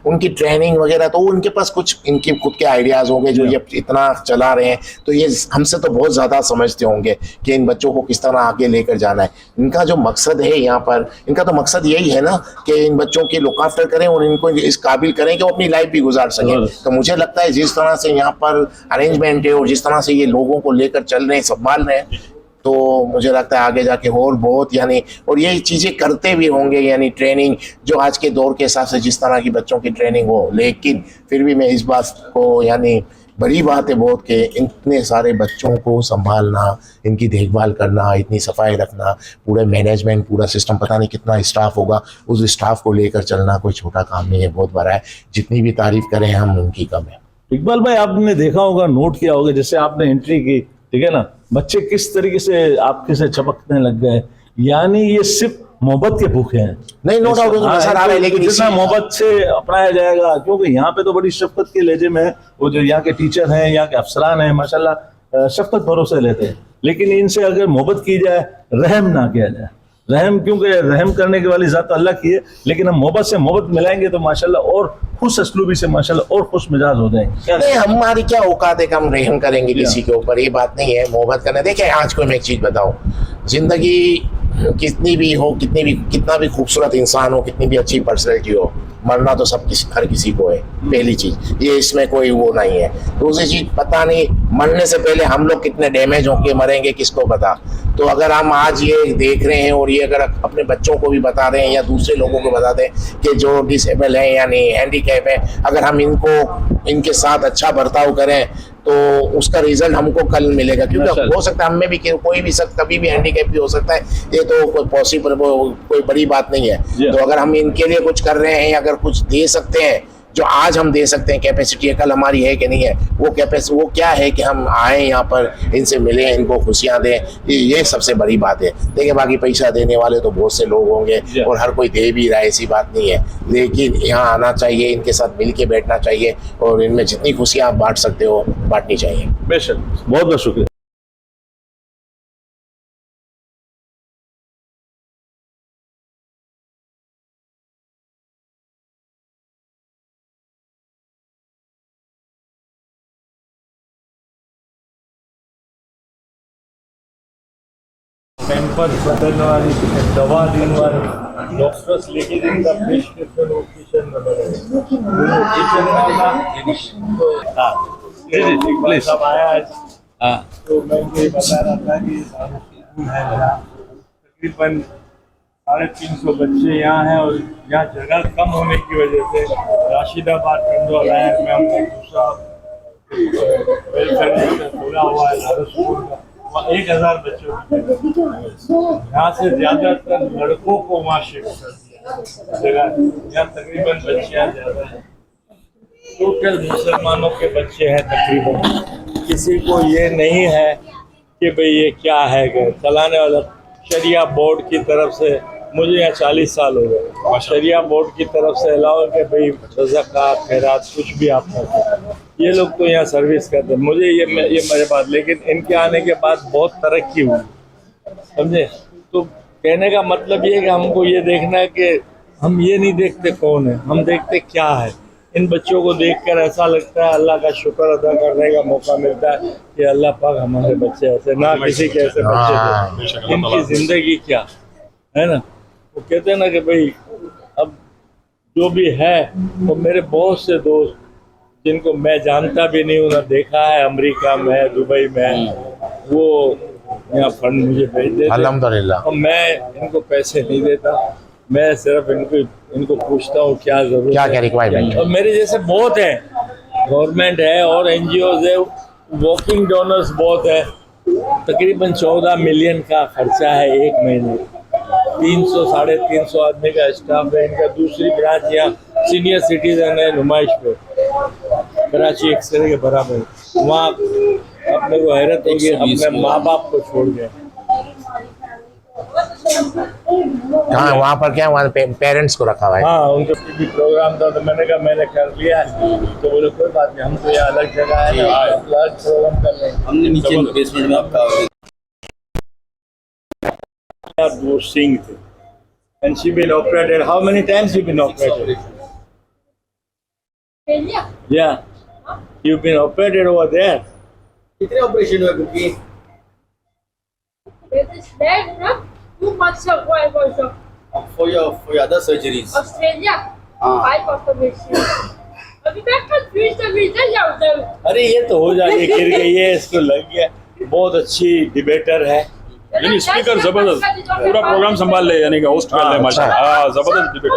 उनकी ट्रेनिंग वगैरह, तो उनके पास कुछ इनके खुद के आइडियाज होंगे जो ये इतना चला रहे हैं, तो ये हमसे तो बहुत ज्यादा समझते होंगे कि इन बच्चों को किस तरह आगे लेकर जाना है। इनका जो मकसद है यहाँ पर, इनका तो मकसद यही है ना कि इन बच्चों की लुक आफ्टर करें और इनको इस काबिल करें कि वो अपनी लाइफ भी गुजार सकें। तो मुझे लगता है जिस तरह से यहाँ पर अरेंजमेंट है और जिस तरह से ये लोगों को लेकर चल रहे हैं, संभाल रहे हैं, तो मुझे लगता है आगे जाके और बहुत यानी, और ये चीज़ें करते भी होंगे, यानी ट्रेनिंग जो आज के दौर के हिसाब से जिस तरह की बच्चों की ट्रेनिंग हो। लेकिन फिर भी मैं इस बात को, यानी बड़ी बात है बहुत कि इतने सारे बच्चों को संभालना, इनकी देखभाल करना, इतनी सफाई रखना, पूरे मैनेजमेंट, पूरा सिस्टम, पता नहीं कितना स्टाफ होगा, उस स्टाफ को लेकर चलना कोई छोटा काम नहीं है, बहुत बड़ा है। जितनी भी तारीफ करें हम उनकी कम है। इकबाल भाई, आपने देखा होगा, नोट किया होगा, जैसे आपने एंट्री की, ठीक है ना, बच्चे किस तरीके से आपके से चमकने लग गए। यानी ये सिर्फ मोहब्बत के भूखे हैं। नहीं, नो डाउट नजर आ रहा है, लेकिन जितना मोहब्बत से अपनाया जाएगा, क्योंकि यहाँ पे तो बड़ी शफकत के लहजे में वो जो यहाँ के टीचर हैं, यहाँ के अफसरान हैं, माशाल्लाह शफकत भरोसे लेते हैं। लेकिन इनसे अगर मोहब्बत की जाए, रहम ना किया जाए, रहम, क्योंकि रहम करने की वाली ज़ात अल्लाह की है, लेकिन हम मोहब्बत से मोहब्बत मिलाएंगे तो माशाल्लाह और खुश असलूबी से माशाल्लाह और खुश मिजाज हो जाएंगे। नहीं, हमारी क्या औकात है कि हम रहम करेंगे किसी के ऊपर, ये बात नहीं है। मोहब्बत करना, देखिए आज को मैं एक चीज़ बताऊँ, जिंदगी कितनी भी हो, कितना भी खूबसूरत इंसान हो, कितनी भी अच्छी पर्सनैलिटी हो, मरना तो हर किसी को है। पहली चीज़ ये, इसमें कोई वो नहीं है। दूसरी चीज़, पता नहीं मरने से पहले हम लोग कितने डैमेज होके मरेंगे, किसको पता। तो अगर हम आज ये देख रहे हैं और ये अगर अपने बच्चों को भी बता रहे हैं या दूसरे लोगों को बता दें कि जो डिसेबल हैं यानी हैंडीकैप है, अगर हम इनके साथ अच्छा बर्ताव करें तो उसका रिजल्ट हमको कल मिलेगा। क्योंकि हो सकता है हम में भी कोई भी शख्स कभी भी हैंडीकैप भी हो सकता है, ये तो कोई पॉसिबल, कोई बड़ी बात नहीं है। तो अगर हम इनके लिए कुछ कर रहे हैं, अगर कुछ दे सकते हैं, जो आज हम दे सकते हैं कैपेसिटी है, कल हमारी है कि नहीं है, वो क्या है कि हम आए यहाँ पर, इनसे मिलें, इनको खुशियाँ दें, ये सबसे बड़ी बात है। देखिए बाकी पैसा देने वाले तो बहुत से लोग होंगे और हर कोई दे भी रहा है, ऐसी बात नहीं है। लेकिन यहाँ आना चाहिए, इनके साथ मिल के बैठना चाहिए और इनमें जितनी खुशियाँ आप बांट सकते हो बांटनी चाहिए। बेशक, बहुत बहुत शुक्रिया। पैम्पर बदलने वाली, दवा देने वाली, डॉक्टर्स लेके जिनका प्रिस्क्रिप्शन ऑफिशियल प्लीज सब आया आज। तो मैं ये बता रहा था कि तकरीबन 350 बच्चे यहाँ हैं और यहाँ जगह कम होने की वजह से राशिदाबाद कंदौल में हमने दूसरा वेलफेयर सेंटर खोला हुआ है भारत स्कूल का। वहाँ 1000 बच्चों की यहाँ से ज़्यादातर लड़कों को वहाँ शिफ्ट कर दिया जगह। यहाँ तकरीबन बच्चियाँ ज़्यादा हैं, टोटल मुसलमानों के बच्चे हैं तकरीबन। किसी को ये नहीं है कि भाई ये क्या है चलाने वाला। शरिया बोर्ड की तरफ से मुझे यहाँ 40 साल हो गए, शरिया बोर्ड की तरफ से अलाउ कि भाई ज़कात खैरात कुछ भी आप करते। ये लोग तो यहाँ सर्विस करते हैं, मुझे ये मेरे बात। लेकिन इनके आने के बाद बहुत तरक्की हुई, समझे। तो कहने का मतलब ये कि हमको ये देखना है कि हम ये नहीं देखते कौन है, हम देखते क्या है। इन बच्चों को देखकर ऐसा लगता है अल्लाह का शुक्र अदा करने का मौका मिलता है कि अल्लाह पाक हमारे बच्चे ऐसे ना किसी के ऐसे बच्चे थे। इनकी ज़िंदगी क्या है ना। वो कहते हैं ना कि भाई अब जो भी है वो मेरे बहुत से दोस्त जिनको मैं जानता भी नहीं हूँ ना देखा है, अमेरिका में दुबई में, वो यहाँ फंड मुझे भेज देते अल्हम्दुलिल्लाह। और मैं इनको पैसे नहीं देता, मैं सिर्फ इनको पूछता हूँ क्या जरूरत क्या क्या रिक्वायरमेंट। और मेरे जैसे बहुत हैं, गवर्नमेंट है और NGOs है, वॉकिंग डोनर्स बहुत है। तकरीबन 14 मिलियन का खर्चा है एक महीने। 300-350 आदमी का स्टाफ है इनका। दूसरी ब्रांच यहाँ सीनियर सिटीजन है नुमाइश पे, कराची एक्सरे के बराबर। वहाँ अपने को हैरत होगी, अपने माँ बाप को छोड़ गए। हाँ वहाँ पर क्या, वहाँ पेरेंट्स को रखा हुआ है। हाँ उनका भी प्रोग्राम था तो मैंने कहा मैंने कर लिया है। तो बोले कोई बात नहीं, हम तो यहाँ अलग जगह है ना, अलग प्रोग्राम कर लेंगे। हमने नीचे बेसमेंट में आपका वो सिंह थे and she been operated. How many times you been operated? Yeah, you've been operated over there. कितने ऑपरेशन हुए क्योंकि It is bad, no? 2 months ago I was in for your other surgeries. Australia. हाँ। 5 operations. अभी मैं confused अभी इधर जाऊँ अरे ये तो हो जाएगी, गिर गई है, इसको लग गया। बहुत अच्छी डिबेटर है। यानी स्पीकर जबरदस्त पूरा प्रोग्राम संभाल ले, यानी कि होस्ट कर ले माशाल्लाह। जबरदस्त डिबेट।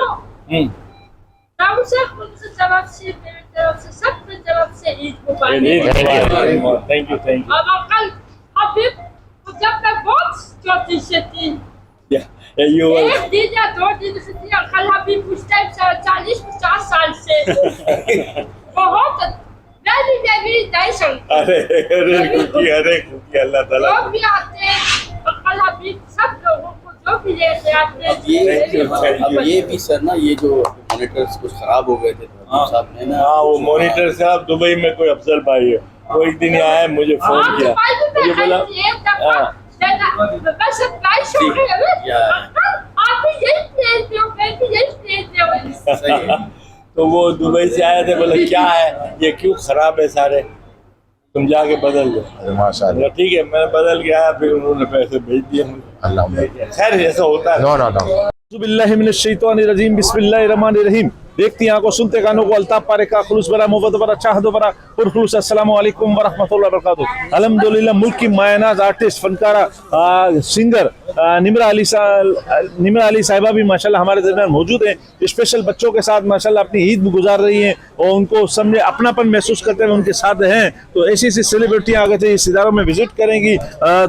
राहुल साहब उनसे जवाब से मेरे तरफ से सब के जवाब से ईद मुबारक। Thank you. अब कल हबीब जब मैं बहुत छोटी से थी, You were एक दिन या 2 दिन से थी, कल हबीब उस टाइम 40-50 साल से बहुत very nice। अरे खुकी अल्लाह ताला। लोग भी आते हैं और कल हबीब सब लोगों को जो भी लेते आते हैं। अब ये भी सर ना, ये जो मॉनिटर्स कुछ खराब हो गए थे तो साहब ने ना, हाँ वो मॉनिटर साहब दुबई में कोई अफजल भाई है, वो एक दिन आया मुझे फोन किया, मुझे बोला तो वो दुबई से आए थे, बोला क्या है ये क्यों खराब है सारे, तुम जाके बदल दो। माशाल्लाह। ठीक है मैंने बदल के आया, फिर उन्होंने पैसे भेज दिए मुझे। अल्लाह खैर ऐसा होता है। नो बिस्मिल्लाहिर्रहमानिर्रहीम, बिस्मिल्लाहिर्रहमानिर्रहीम। देखती आंखों सुनते कानों को अल्ताफ पारे का खुलूस बरा मोहब्बत बरा चाहत बरा पुरखुलूस। अस्सलाम वालेकुम व रहमतुल्लाहि व बरकातुहू। अल्हम्दुलिल्लाह मुल्क की मायनाज आर्टिस्ट फनकारा सिंगर निमरा अली साहिबा भी माशाल्लाह हमारे दरमियान मौजूद हैं। स्पेशल बच्चों के साथ माशाल्लाह अपनी ईद भी गुजार रही हैं और उनको समझे अपनापन महसूस करते हुए उनके साथ हैं। तो ऐसी सेलिब्रिटियाँ अगर इस इदारों में विजिट करेंगी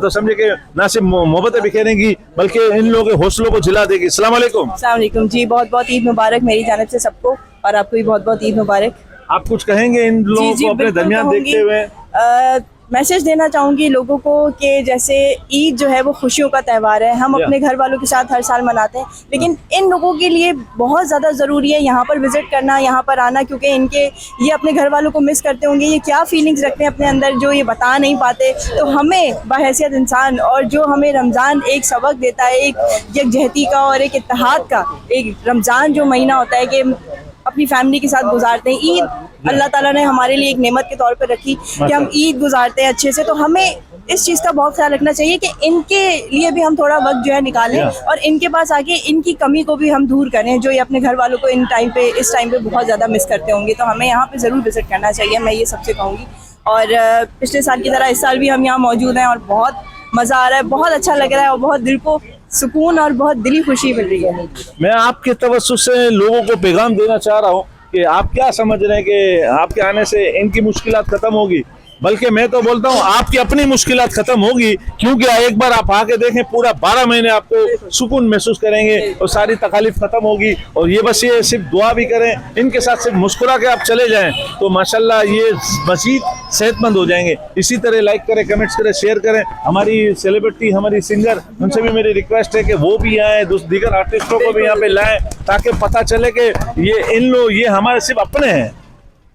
तो समझे कि ना सिर्फ मोहब्बतें बिखेरेंगी बल्कि इन लोगों के हौसलों को जिला देगी। अस्सलाम वालेकुम। अस्सलाम वालेकुम जी, बहुत बहुत ईद मुबारक मेरी जानिब से सबको, और आपको भी बहुत बहुत ईद मुबारक। आप कुछ कहेंगे इन लोगों को अपने बिल्कुल दरमियान कहूंगी। देखते हुए? मैसेज देना चाहूँगी लोगों को कि जैसे ईद जो है वो खुशियों का त्यौहार है, हम अपने घर वालों के साथ हर साल मनाते हैं, लेकिन इन लोगों के लिए बहुत ज़्यादा ज़रूरी है यहाँ पर विज़िट करना, यहाँ पर आना, क्योंकि ये अपने घर वालों को मिस करते होंगे, ये क्या फीलिंग्स रखते हैं अपने अंदर जो ये बता नहीं पाते। तो हमें बहैसियत इंसान, और जो हमें रमज़ान एक सबक देता है, एक यकजहती का और एक इत्तेहाद का, एक रमज़ान जो महीना होता है कि अपनी फैमिली के साथ गुजारते हैं। ईद अल्लाह ताला ने हमारे लिए एक नेमत के तौर पर रखी कि हम ईद गुजारते हैं अच्छे से, तो हमें इस चीज़ का बहुत ख्याल रखना चाहिए कि इनके लिए भी हम थोड़ा वक्त जो है निकालें और इनके पास आके इनकी कमी को भी हम दूर करें, जो ये अपने घर वालों को इस टाइम पे बहुत ज़्यादा मिस करते होंगे। तो हमें यहाँ पे ज़रूर विज़िट करना चाहिए, मैं ये सबसे कहूँगी। और पिछले साल की तरह इस साल भी हम यहाँ मौजूद हैं और बहुत मज़ा आ रहा है, बहुत अच्छा लग रहा है और बहुत दिल को सुकून और बहुत दिली खुशी मिल रही है। मैं आपके तवज्जुह से लोगों को पैगाम देना चाह रहा हूँ कि आप क्या समझ रहे हैं कि आपके आने से इनकी मुश्किलात खत्म होगी, बल्कि मैं तो बोलता हूँ आपकी अपनी मुश्किलात खत्म होगी, क्योंकि एक बार आप आके देखें पूरा 12 महीने आपको सुकून महसूस करेंगे और सारी तकलीफ खत्म होगी। और ये बस ये सिर्फ दुआ भी करें, इनके साथ सिर्फ मुस्कुरा के आप चले जाएं तो माशाल्लाह ये मजीद सेहतमंद हो जाएंगे। इसी तरह लाइक करें, कमेंट्स करें, शेयर करें। हमारी सेलिब्रिटी, हमारी सिंगर, उनसे भी मेरी रिक्वेस्ट है कि वो भी आए, दीगर आर्टिस्टों को भी यहाँ पे लाएं, ताकि पता चले कि ये हमारे सिर्फ अपने हैं।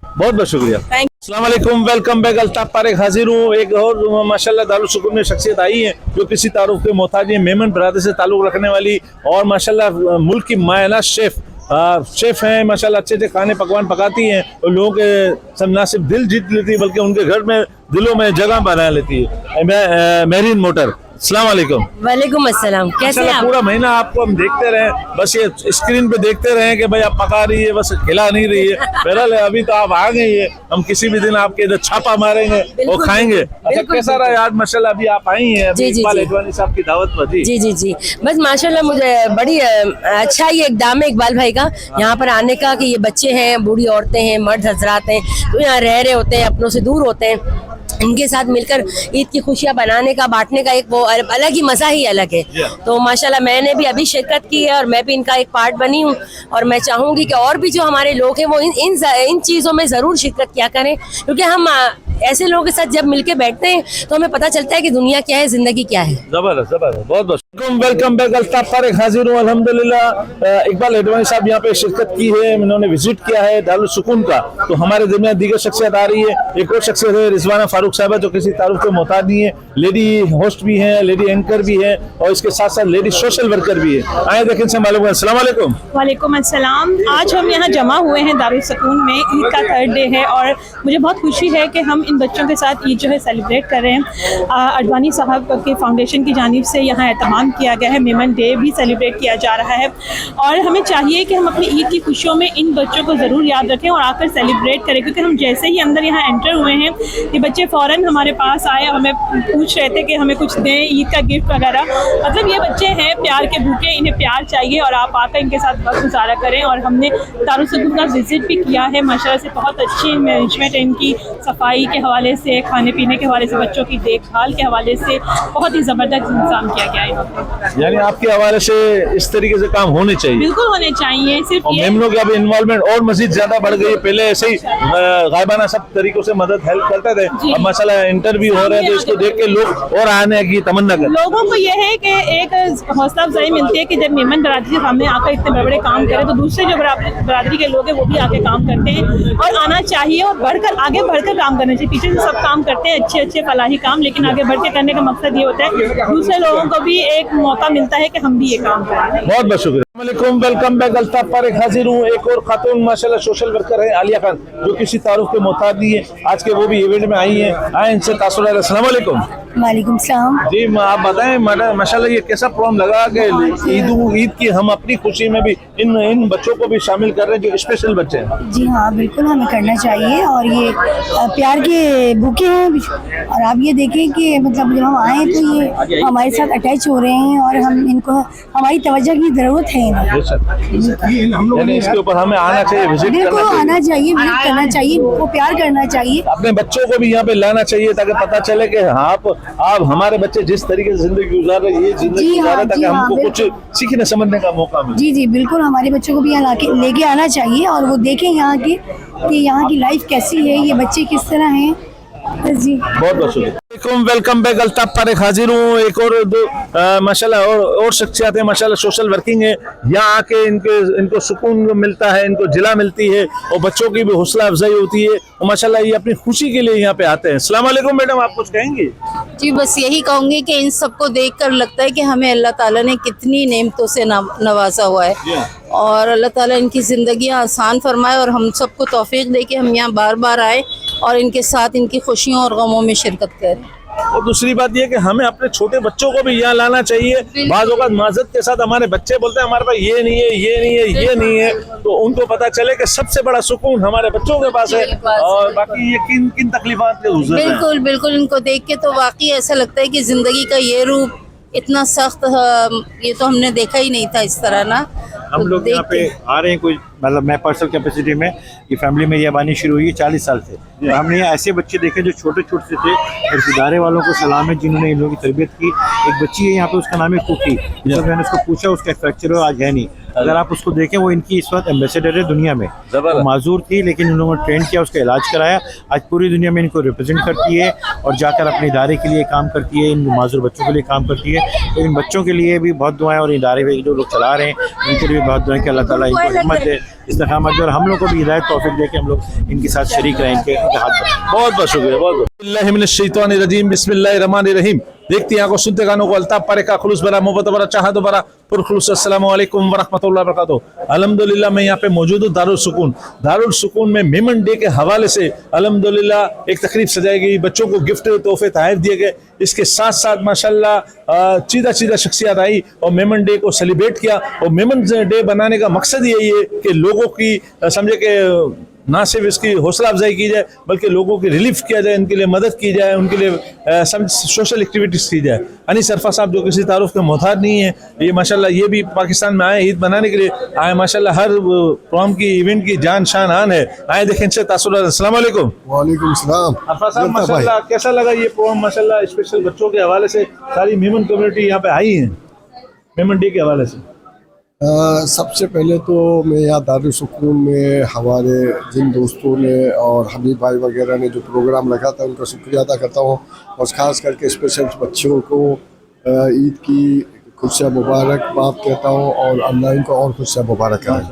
बहुत बहुत शुक्रिया। अस्सलाम वालेकुम, वेलकम बैक। अल्ताफ पारेख हाजिर हूँ। एक और माशाल्लाह दारुल सुकून में शख्सियत आई है जो किसी तारुफ के मोहताज है, मेमन बरादरी से ताल्लुक़ रखने वाली और माशाल्लाह मुल्क की मायना शेफ हैं। माशाल्लाह अच्छे अच्छे खाने पकवान पकाती हैं और लोगों के सब ना सिर्फ दिल जीत लेती है बल्कि उनके घर में दिलों में जगह बना लेती है। मेरीन मोटर, अस्सलाम वालेकुम। वालेकुम अस्सलाम, कैसे आप? पूरा महीना आपको हम देखते रहे, बस ये स्क्रीन पे देखते रहे कि भाई आप पका रही है, बस खिला नहीं रही है। बहरहाल अभी तो आप आ गई है, हम किसी भी दिन आपके इधर छापा मारेंगे और खाएंगे। अच्छा, कैसा रहा आज? माशाल्लाह अभी आप आई हैं, अभी इकबाल एडवाणी साहब की दावत पर थी। जी बस माशाल्लाह मुझे बड़ी अच्छा ये इक़दाम है इकबाल भाई का यहाँ पर आने का, कि ये बच्चे हैं, बूढ़ी औरतें हैं, मर्द हजरात हैं, तो यहाँ रह रहे होते हैं, अपनों से दूर होते हैं, इनके साथ मिलकर ईद की खुशियां बनाने का, बांटने का एक वो अलग ही मजा ही अलग है। तो माशाल्लाह मैंने भी अभी शिरकत की है और मैं भी इनका एक पार्ट बनी हूँ और मैं चाहूँगी कि और भी जो हमारे लोग हैं वो इन चीज़ों में ज़रूर शिरकत किया करें, क्योंकि हम ऐसे लोगों के साथ जब मिलके बैठते हैं तो हमें पता चलता है कि दुनिया क्या है, जिंदगी क्या है। जबरदस्त जबरदस्त, बहुत बहुत वेलकम बैक। अल्ताफ पारेख हाजिर हूँ। अल्हम्दुलिल्लाह इकबाल एडवाणी साहब यहाँ पे शिरकत की है, इन्होंने विजिट किया है दारुल सुकून का। तो हमारे दरमियान दीगर शख्सियत आ रही है। एक और शख्सियत है रिजवाना फारूक साहबा, जो किसी तारुफ के मोहताज नहीं है, लेडी होस्ट भी है, लेडी एंकर भी है और इसके साथ साथ लेडी सोशल वर्कर भी है। आए देखें से मालूम। अस्सलाम वालेकुम। वालेकुम अस्सलाम। आज हम यहाँ जमा हुए हैं दारुल सुकून में, ईद का थर्ड डे है और मुझे बहुत खुशी है कि हम इन बच्चों के साथ ईद जो है सेलिब्रेट कर रहे हैं। अडवाणी साहब के फाउंडेशन की जानिब से यहाँ एहतमाम किया गया है, मेमन डे भी सेलिब्रेट किया जा रहा है और हमें चाहिए कि हम अपनी ईद की खुशियों में इन बच्चों को ज़रूर याद रखें और आकर सेलिब्रेट करें, क्योंकि हम जैसे ही अंदर यहाँ एंटर हुए हैं ये बच्चे फ़ौरन हमारे पास आए, हमें पूछ रहे थे कि हमें कुछ दें, ईद का गिफ्ट वगैरह। मतलब ये बच्चे हैं प्यार के भूखे, इन्हें प्यार चाहिए और आप आकर इनके साथ वक्त गुजारा करें। और हमने दारुल सुकून का विजिट भी किया है, माशाल्लाह से बहुत अच्छी मैनेजमेंट है इनकी, सफाई के हवाले से, खाने पीने के हवाले से, बच्चों की देखभाल के हवाले से बहुत ही ज़बरदस्त इंतजाम किया गया है। यानी आपके हवाले से इस तरीके से काम होने चाहिए? बिल्कुल होने चाहिए। सिर्फ मेमनों की अभी इन्वॉल्वमेंट और मजीद ज्यादा बढ़ गई है। पहले ऐसे ही गायबाना सब तरीकों से मदद हेल्प करते थे, अब माशाल्लाह इंटरव्यू हो रहे हैं तो इसको देख के लोग और आने की तमन्ना करते। लोगों को यह है कि एक हौसला अफजाई मिलती है कि जब मेमन बरादरी सामने आकर इतने बड़े बड़े काम करें तो दूसरे जो बरादरी के लोग हैं वो भी आके काम करते हैं और आना चाहिए और बढ़कर आगे बढ़कर काम करना चाहिए। पीछे से सब काम करते हैं अच्छे अच्छे फलाही काम, लेकिन आगे बढ़ के करने का मकसद ये होता है दूसरे लोगों को भी एक मौका मिलता है कि हम भी ये काम करें। बहुत बहुत शुक्रिया। Welcome back. अल्ताफ पारेख हाजिर हूँ। एक और खातून माशाल्लाह सोशल वर्कर है, आलिया खान, जो किसी तारुफ के मोहताज नहीं है, आज के वो भी इवेंट में आई हैं। आए इनसे तासुरात। अस्सलाम वालेकुम। वालेकुम सलाम। जी आप बताएं माशाल्लाह ये कैसा प्रोग्राम लगा कि ईद की हम अपनी खुशी में भी इन बच्चों को भी शामिल कर रहे हैं जो स्पेशल बच्चे हैं? जी हाँ बिल्कुल हमें करना चाहिए और ये प्यार के भूखे हैं और आप ये देखें कि मतलब जब हम आए तो ये हमारे साथ अटैच हो रहे हैं और हम इनको हमारी तवज्जो की ज़रूरत है यानी इसके ऊपर हमें आना चाहिए, विजिट बिल्कुल आना चाहिए, विजिट करना चाहिए, उनको प्यार करना चाहिए, अपने बच्चों को भी यहाँ पे लाना चाहिए ताकि पता चले कि आप हमारे बच्चे जिस तरीके से जिंदगी गुजार रहे ये जिंदगी गुजार रहे, ताकि हमको कुछ सीखने समझने का मौका मिले। जी जी बिल्कुल हमारे बच्चों को भी यहाँ लेके आना चाहिए और वो देखें यहाँ की कि यहाँ की लाइफ कैसी है, ये बच्चे किस तरह हैं। जी बहुत बहुत शुक्रिया। Welcome back. अल्ताफ पारेख हाजिर हूँ। एक और दो माशाल्लाह और शख्सियत है माशाल्लाह सोशल वर्किंग है, यहाँ आके इनको सुकून मिलता है, इनको जिला मिलती है और बच्चों की भी हौसला अफजाई होती है और माशाल्लाह ये अपनी खुशी के लिए यहाँ पे आते हैं। अस्सलाम वालेकुम मैडम, आप कुछ कहेंगी? जी बस यही कहूँगी कि इन सबको देखकर लगता है कि हमें अल्लाह ताला ने कितनी नेमतों से नवाजा हुआ है और अल्लाह ताला इनकी ज़िंदगियाँ आसान फरमाए और हम सबको तौफीक दे के हम यहाँ बार बार आए और इनके साथ इनकी खुशियों और गमों में शिरकत करें। और दूसरी बात यह कि हमें अपने छोटे बच्चों को भी यहाँ लाना चाहिए। बाज़ औक़ात माज़रत के साथ हमारे बच्चे बोलते हैं हमारे पास ये नहीं है, ये नहीं है, ये नहीं है, तो उनको पता चले कि सबसे बड़ा सुकून हमारे बच्चों के पास है और बाकी ये किन किन तकलीफात के गुज़र रहे हैं। बिल्कुल बिल्कुल इनको देख के तो वाकई ऐसा लगता है कि ज़िंदगी का ये रूप इतना सख्त ये तो हमने देखा ही नहीं था इस तरह ना। हम तो लोग यहाँ देख पे आ रहे हैं कोई मतलब मैं पर्सनल कैपेसिटी में ये फैमिली में ये आबानी शुरू हुई है 40 साल से। तो हमने यहाँ ऐसे बच्चे देखे जो छोटे छोटे से थे और इस इदारे वालों को सलाम है जिन्होंने इन लोगों की तरबियत की। एक बच्ची है यहाँ पे उसका नाम है कुकी। जब मैंने उसको पूछा उसका फ्रैक्चर आज है नहीं, अगर आप उसको देखें वो इनकी इस वक्त एम्बेसडर है दुनिया में। वो माजूर थी लेकिन उन लोगों ने ट्रेन किया, उसका इलाज कराया, आज पूरी दुनिया में इनको रिप्रेजेंट करती है और जाकर अपने इदारे के लिए काम करती है, इन माजूर बच्चों के लिए काम करती है। तो इन बच्चों के लिए भी बहुत दुआएं और इदारे में जो लोग चला रहे हैं उनके लिए भी बहुत दुआएं कि अल्लाह ताला इनको हिम्मत दे, इस्तिकामत दे और हम लोग को भी हिदायत तौफीक दे कि हम लोग इनके साथ शरीक रहें, इनके हाथ बढ़ाएं। बहुत बहुत शुक्रिया, बहुत बहुत। बिस्मिल्लाहिर्रहमानिर्रहीम। देखती आंखों सुनते गानों को अल्ताफ पारे का खुलूस बरा मोहब्बत बरा चाहत बरा पुरखुलूस। अस्सलामु अलैकुम वरहमतुल्लाहि वबरकातुहू। अल्हम्दुलिल्लाह मैं यहाँ पे मौजूद हूँ दारुल सुकून में मेमन डे के हवाले से अल्हम्दुलिल्लाह एक तकरीब सजाई गई, बच्चों को गिफ्ट तोहफे तहफ़ दिए गए। इसके साथ साथ माशाल्लाह चीदा शख्सियत आई और मेमन डे को सेलिब्रेट किया। और मेमन डे बनाने का मकसद यही है कि लोगों की समझे कि ना सिर्फ इसकी हौसला अफजाई की जाए बल्कि लोगों की रिलीफ किया जाए, उनके लिए मदद की जाए, उनके लिए सोशल एक्टिविटीज़ की जाए। अनीस अरफा साहब जो किसी तारुफ के मोहताज नहीं है, ये माशाल्लाह ये भी पाकिस्तान में आए ईद बनाने के लिए आए। माशाल्लाह हर प्रोग्राम की इवेंट की जान शान आन है। आए देखें इनसे तासुर। अस्सलाम वालेकुम। वालेकुम सलाम। अरफा साहब माशाल्लाह कैसा लगा ये प्रोग्राम? माशाल्लाह स्पेशल बच्चों के हवाले से सारी मेमन कम्युनिटी यहाँ पे आई है मेमन डे के हवाले से। सबसे पहले तो मैं यहाँ दारुल सुकून में हमारे जिन दोस्तों ने और हमीद भाई वगैरह ने जो प्रोग्राम रखा था उनका शुक्रिया अदा करता हूँ और ख़ास करके स्पेशल बच्चों को ईद की खुशियाँ मुबारकबाद कहता हूँ और अल्लाह इनको और खुशियाँ मुबारक करें।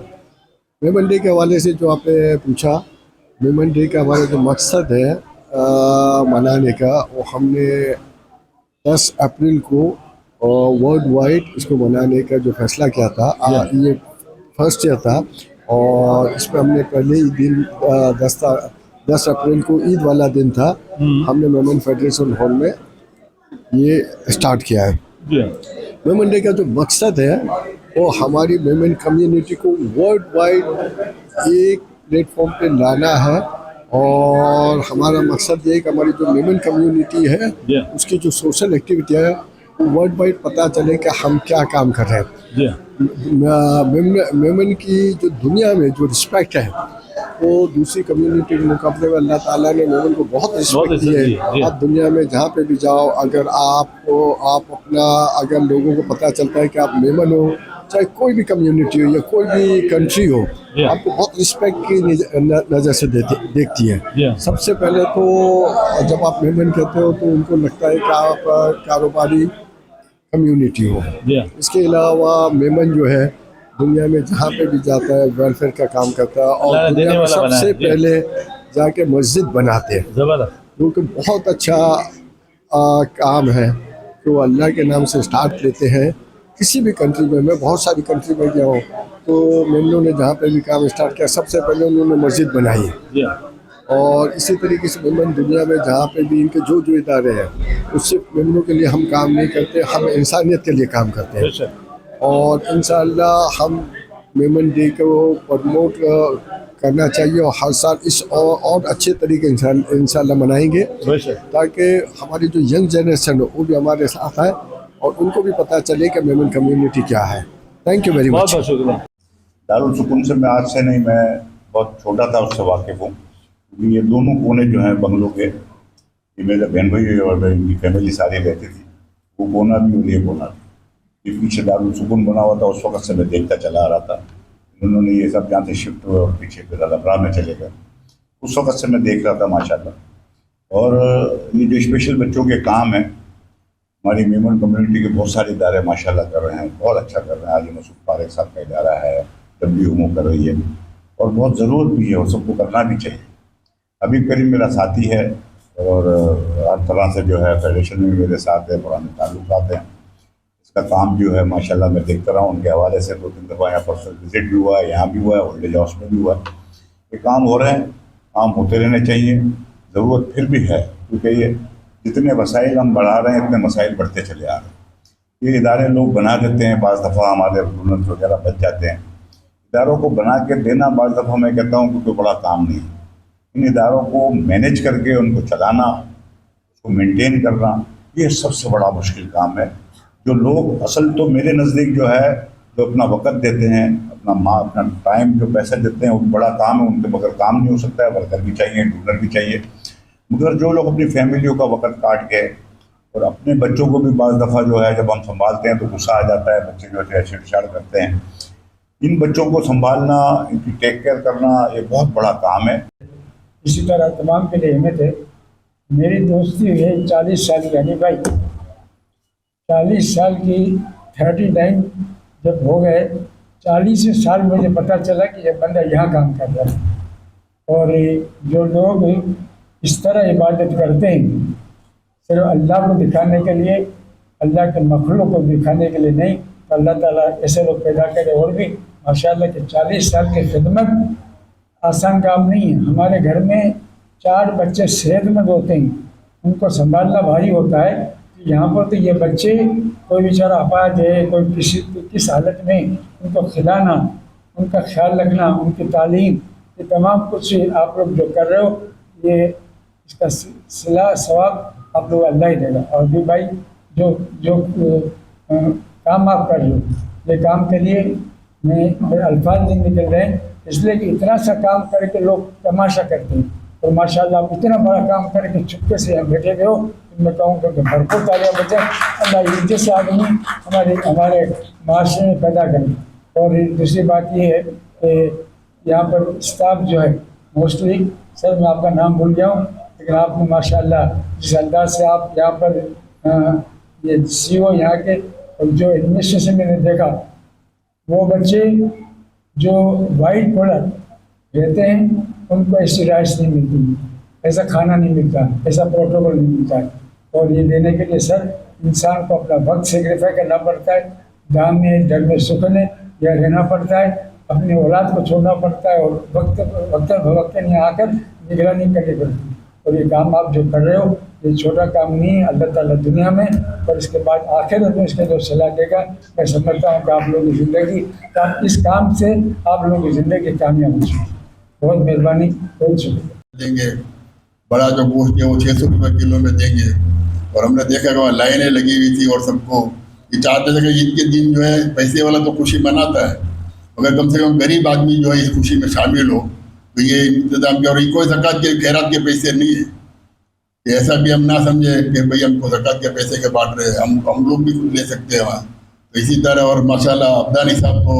मेमन डे के हवाले से जो आपने पूछा, मेमन डे का हमारा जो मकसद है मनाने का, वो हमने 10 अप्रैल को वर्ल्ड वाइड इसको मनाने का जो फैसला किया था। ये फर्स्ट ईयर था और इसमें हमने पहले ही दिन 10 अप्रैल को ईद वाला दिन था, हमने मेमन फेडरेशन हॉल में ये स्टार्ट किया है। मेमन डे का जो मकसद है वो हमारी मेमन कम्युनिटी को वर्ल्ड वाइड एक प्लेटफॉर्म पे लाना है और हमारा मकसद ये है कि हमारी जो मेमन कम्युनिटी है उसकी जो सोशल एक्टिविटी है वर्ल्ड वाइड पता चले कि हम क्या काम कर रहे हैं। मेमन की जो दुनिया में जो रिस्पेक्ट है वो दूसरी कम्युनिटी के मुकाबले में अल्लाह ताला ने मेमन को बहुत रिस्पेक्ट दी है। आप दुनिया में जहाँ पे भी जाओ, अगर आप अपना अगर लोगों को पता चलता है कि आप मेमन हो, चाहे कोई भी कम्युनिटी हो या कोई भी कंट्री हो, आपको बहुत रिस्पेक्ट की नज़र से देखती है। सबसे पहले तो जब आप मेमन कहते हो तो उनको लगता है कि आप कारोबारी कम्युनिटी हो। इसके अलावा मेमन जो है दुनिया में जहाँ पे भी जाता है वेलफेयर का काम करता है और दुनिया में सबसे पहले जाके मस्जिद बनाते हैं, जो कि बहुत अच्छा काम है। तो अल्लाह के नाम से स्टार्ट लेते हैं किसी भी कंट्री में। मैं बहुत सारी कंट्री में गया हूँ तो मेमनों ने जहाँ पे भी काम स्टार्ट किया सबसे पहले उन्होंने मस्जिद बनाई है। और इसी तरीके से मेमन दुनिया में जहाँ पे भी इनके जो इदारे हैं उससे मेमनों के लिए हम काम नहीं करते, हम इंसानियत के लिए काम करते हैं। और इंशाअल्लाह हम मेमन डे को प्रमोट करना चाहिए और हर साल इस और अच्छे तरीके इंशाअल्लाह मनाएंगे ताकि हमारी जो यंग जनरेशन है वो भी हमारे साथ है और उनको भी पता चले कि मेमन कम्युनिटी क्या है। Thank you very much. Darul सुकून से मैं आज से नहीं, मैं बहुत छोटा था उससे वाकिफ़ हूँ। ये दोनों कोने जो हैं बंगलों के, ये मेरे बहन भाई और इनकी फैमिली सारी रहती थी, वो कोना भी और ये कोना भी। ये पीछे दारुल सुकून बना हुआ था, उस वक्त से मैं देखता चला आ रहा था। उन्होंने ये सब यहाँ से शिफ्ट हुए और पीछे पे दादापुरा में चले गए, उस वक्त से मैं देख रहा था माशाल्लाह। और ये जो स्पेशल बच्चों के काम हैं, हमारी मेमन कम्युनिटी के बहुत सारे इदारे माशाल्लाह कर रहे हैं, बहुत अच्छा कर रहे हैं। आज मसूद फारिक साहब का इदारा है, WMO कर रही है और बहुत ज़रूरत भी है और सबको करना भी चाहिए। अभी करीब मेरा साथी है और हर तरह से जो है फेडरेशन में मेरे साथ है, पुराने ताल्लुकात हैं। इसका काम जो है माशाल्लाह मैं देखता रहा हूँ, उनके हवाले से 2-3 दफ़ा यहाँ पर्सनल विजिट भी हुआ है, यहाँ भी हुआ है, ओल्ड एज हाउस में भी हुआ है। ये काम हो रहे हैं, काम होते रहने चाहिए। ज़रूरत फिर भी है क्योंकि ये जितने वसाइल हम बढ़ा रहे हैं इतने मसाइल बढ़ते चले आ रहे हैं। ये इदारे लोग बना देते हैं, बाज़ दफ़ा हमारे स्टूडेंट्स वगैरह बच जाते हैं। इदारों को बना के देना बाज़ दफ़ा मैं कहता हूँ कि कोई बड़ा काम नहीं है। इन इदारों को मैनेज करके उनको चलाना, उसको मेंटेन करना, ये सबसे बड़ा मुश्किल काम है। जो लोग असल तो मेरे नज़दीक जो है जो अपना वक़्त देते हैं, अपना टाइम जो पैसा देते हैं, वो बड़ा काम है उनके, मगर काम नहीं हो सकता है, वर्कर भी चाहिए, डोनर भी चाहिए। मगर जो लोग अपनी फैमिलियों का वक़्त काट के और अपने बच्चों को भी बाज़ दफ़ा जो है जब हम संभालते हैं तो गुस्सा आ जाता है, बच्चे जो है छेड़छाड़ करते हैं। इन बच्चों को संभालना, इनकी टेक केयर करना ये बहुत बड़ा काम है। इसी तरह तमाम के लिए अहमियत है। मेरी दोस्ती है 40 साल की, यानी भाई 40 साल की 39 जब हो गए, 40 साल मुझे पता चला कि ये बंदा यहाँ काम कर रहा है। और जो लोग इस तरह इबादत करते हैं सिर्फ अल्लाह को दिखाने के लिए, अल्लाह के मखलूक को दिखाने के लिए नहीं, तो अल्लाह ताला ऐसे लोग पैदा करे। और भी माशाल्लाह के 40 साल की खिदमत आसान काम नहीं है। हमारे घर में 4 बच्चे सेहतमंद होते हैं, उनको संभालना भारी होता है। यहाँ पर तो ये बच्चे कोई बेचारा अपाज है, कोई किस हालत में, उनको खिलाना, उनका ख्याल रखना, उनकी तालीम, ये तमाम कुछ आप लोग जो कर रहे हो, ये इसका सिला सवाब आप लोग अल्लाह ही देगा। और भी भाई जो काम आप कर रहे हो, ये काम के लिए मेरे अल्फाज नहीं निकल रहे हैं, इसलिए कि इतना सा काम करके लोग तमाशा करते हैं। और माशाल्लाह आप इतना बड़ा काम करके चुपके से यहाँ बैठे हुए हो, मैं कहूँगा कि भरपूर तालियां बजाएं। अल्लाह जैसे आदमी हमारे माशरे में पैदा करें। और दूसरी बात ये है कि यहाँ पर स्टाफ जो है मोस्टली, सर मैं आपका नाम भूल गया हूँ, लेकिन आपने माशाल्लाह जिस अंदाज से आप यहाँ पर ये CEO यहाँ के, और जो एडमिनिस्ट्रेशन मैंने देखा, वो बच्चे जो वाइट कॉलर रहते हैं उनको ऐसी राइट्स नहीं मिलती, ऐसा खाना नहीं मिलता, ऐसा प्रोटोकॉल नहीं मिलता है। और ये देने के लिए सर इंसान को अपना वक्त सेक्रीफाई करना पड़ता है, गाँव में डर में सुखने या रहना पड़ता है, अपनी औलाद को छोड़ना पड़ता है, और वक्त यहाँ आकर निगरानी करनी पड़ती है। और ये काम आप जो कर रहे हो ये छोटा काम नहीं है, अल्लाह ताला दुनिया में और इसके बाद आखिरत में इसके जो सलाह देगा। मैं समझता हूँ कि आप लोगों की ज़िंदगी, इस काम से आप लोगों की ज़िंदगी कामयाब हो चुकी। बहुत मेहरबानी, बहुत शुक्रिया। देंगे बड़ा जो गोश्त है वो 600 रुपये किलो में देंगे। और हमने देखा कि वहाँ लाइनें लगी हुई थी, और सबको ये चाहते थे कि ईद के दिन जो है पैसे वाला तो खुशी मनाता है, मगर कम से कम गरीब आदमी जो है इस खुशी में शामिल हो, तो ये इंतज़ाम किया। और कोई ज़कात के खैरात के पैसे नहीं है, ऐसा भी हम ना समझे कि भाई हमको ज़कात के पैसे के बांट रहे हैं, हम लोग भी खुद ले सकते हैं वहाँ। तो इसी तरह और माशाल्लाह अब्दानी साहब तो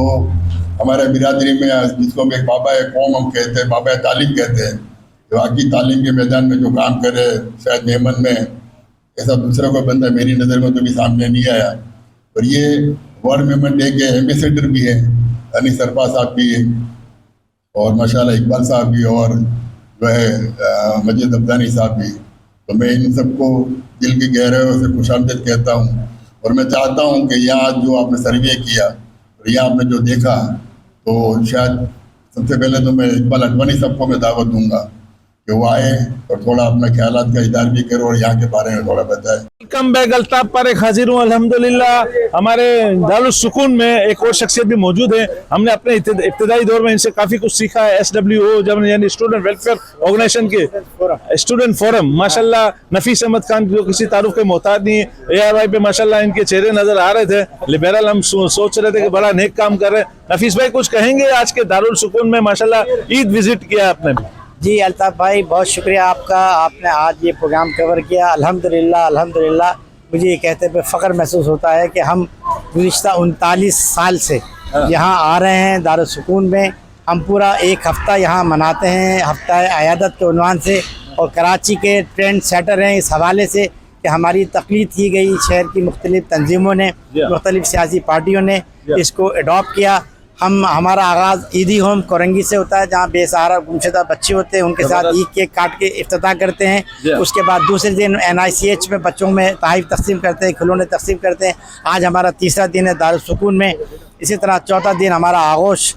हमारे बिरादरी में जिसको हम एक बाबा कौम हम कहते हैं, बाबा तालीम कहते हैं, जो आगे तालीम के मैदान में जो काम करे शायद मेमन में ऐसा दूसरा कोई बंदा मेरी नज़र में तो भी सामने नहीं आया। और ये वर्ल्ड मेमन डे के एम्बेसडर भी हैं, यानी सरफा साहब भी, और माशाल्लाह इकबाल साहब भी, और जो है मजीद अब्दानी साहब भी। तो मैं इन सबको दिल की गहराइयों से खुशामदीद कहता हूँ। और मैं चाहता हूँ कि यहाँ जो आपने सर्वे किया और यहाँ आपने जो देखा, तो शायद सबसे पहले तो मैं इकबाल अडवाणी साहब को मैं दावत दूंगा कि वो आए और थोड़ा अपना ख्यालात का इज़हार भी करो और यहाँ के बारे में थोड़ा बताए। वेलकम बैक, अल्ताफ पर एक हाजिर हूँ अल्हम्दुलिल्लाह। हमारे दारुल सुकून में एक और शख्सियत भी मौजूद है। हमने अपने इब्तदाई दौर में इनसे काफ़ी कुछ सीखा है। SWO जब यानी स्टूडेंट वेलफेयर ऑर्गेनाइजेशन के स्टूडेंट फोरम, माशाल्लाह नफीस अहमद खान जो किसी तारुफ के मोहताज नहीं है। ARY पे माशाल्लाह इनके चेहरे नजर आ रहे थे। लिबरल हम सोच रहे थे कि बड़ा नेक काम कर रहे हैं। नफीस भाई कुछ कहेंगे? आज के दारुल सुकून में माशाल्लाह ईद विजिट किया आपने भी। जी अल्ताफ भाई बहुत शुक्रिया आपका, आपने आज ये प्रोग्राम कवर किया। अल्हम्दुलिल्लाह अल्हम्दुलिल्लाह, मुझे ये कहते हुए फ़ख्र महसूस होता है कि हम गुज़िश्ता 39 साल से यहाँ आ रहे हैं दारुल सुकून में। हम पूरा एक हफ़्ता यहाँ मनाते हैं, हफ़्ता अयादत के उन्वान से, और कराची के ट्रेंड सेटर हैं इस हवाले से कि हमारी तक़लीद की गई। शहर की मुख्तलिफ़ तंजीमों ने, मुख्तलिफ़ सियासी पार्टियों ने इसको अडॉप्ट किया। हमारा आगाज़ ईदी होम कोरंगी से होता है, जहाँ बेसहारा गुमशुदा बच्चे होते हैं, उनके साथ ईद केक काट के इफ्तिताह करते हैं। उसके बाद दूसरे दिन NICH में बच्चों में तोहफ़े तकसीम करते हैं, खिलौने तकसीम करते हैं। आज हमारा तीसरा दिन है दारुल सुकून में। इसी तरह चौथा दिन हमारा आगोश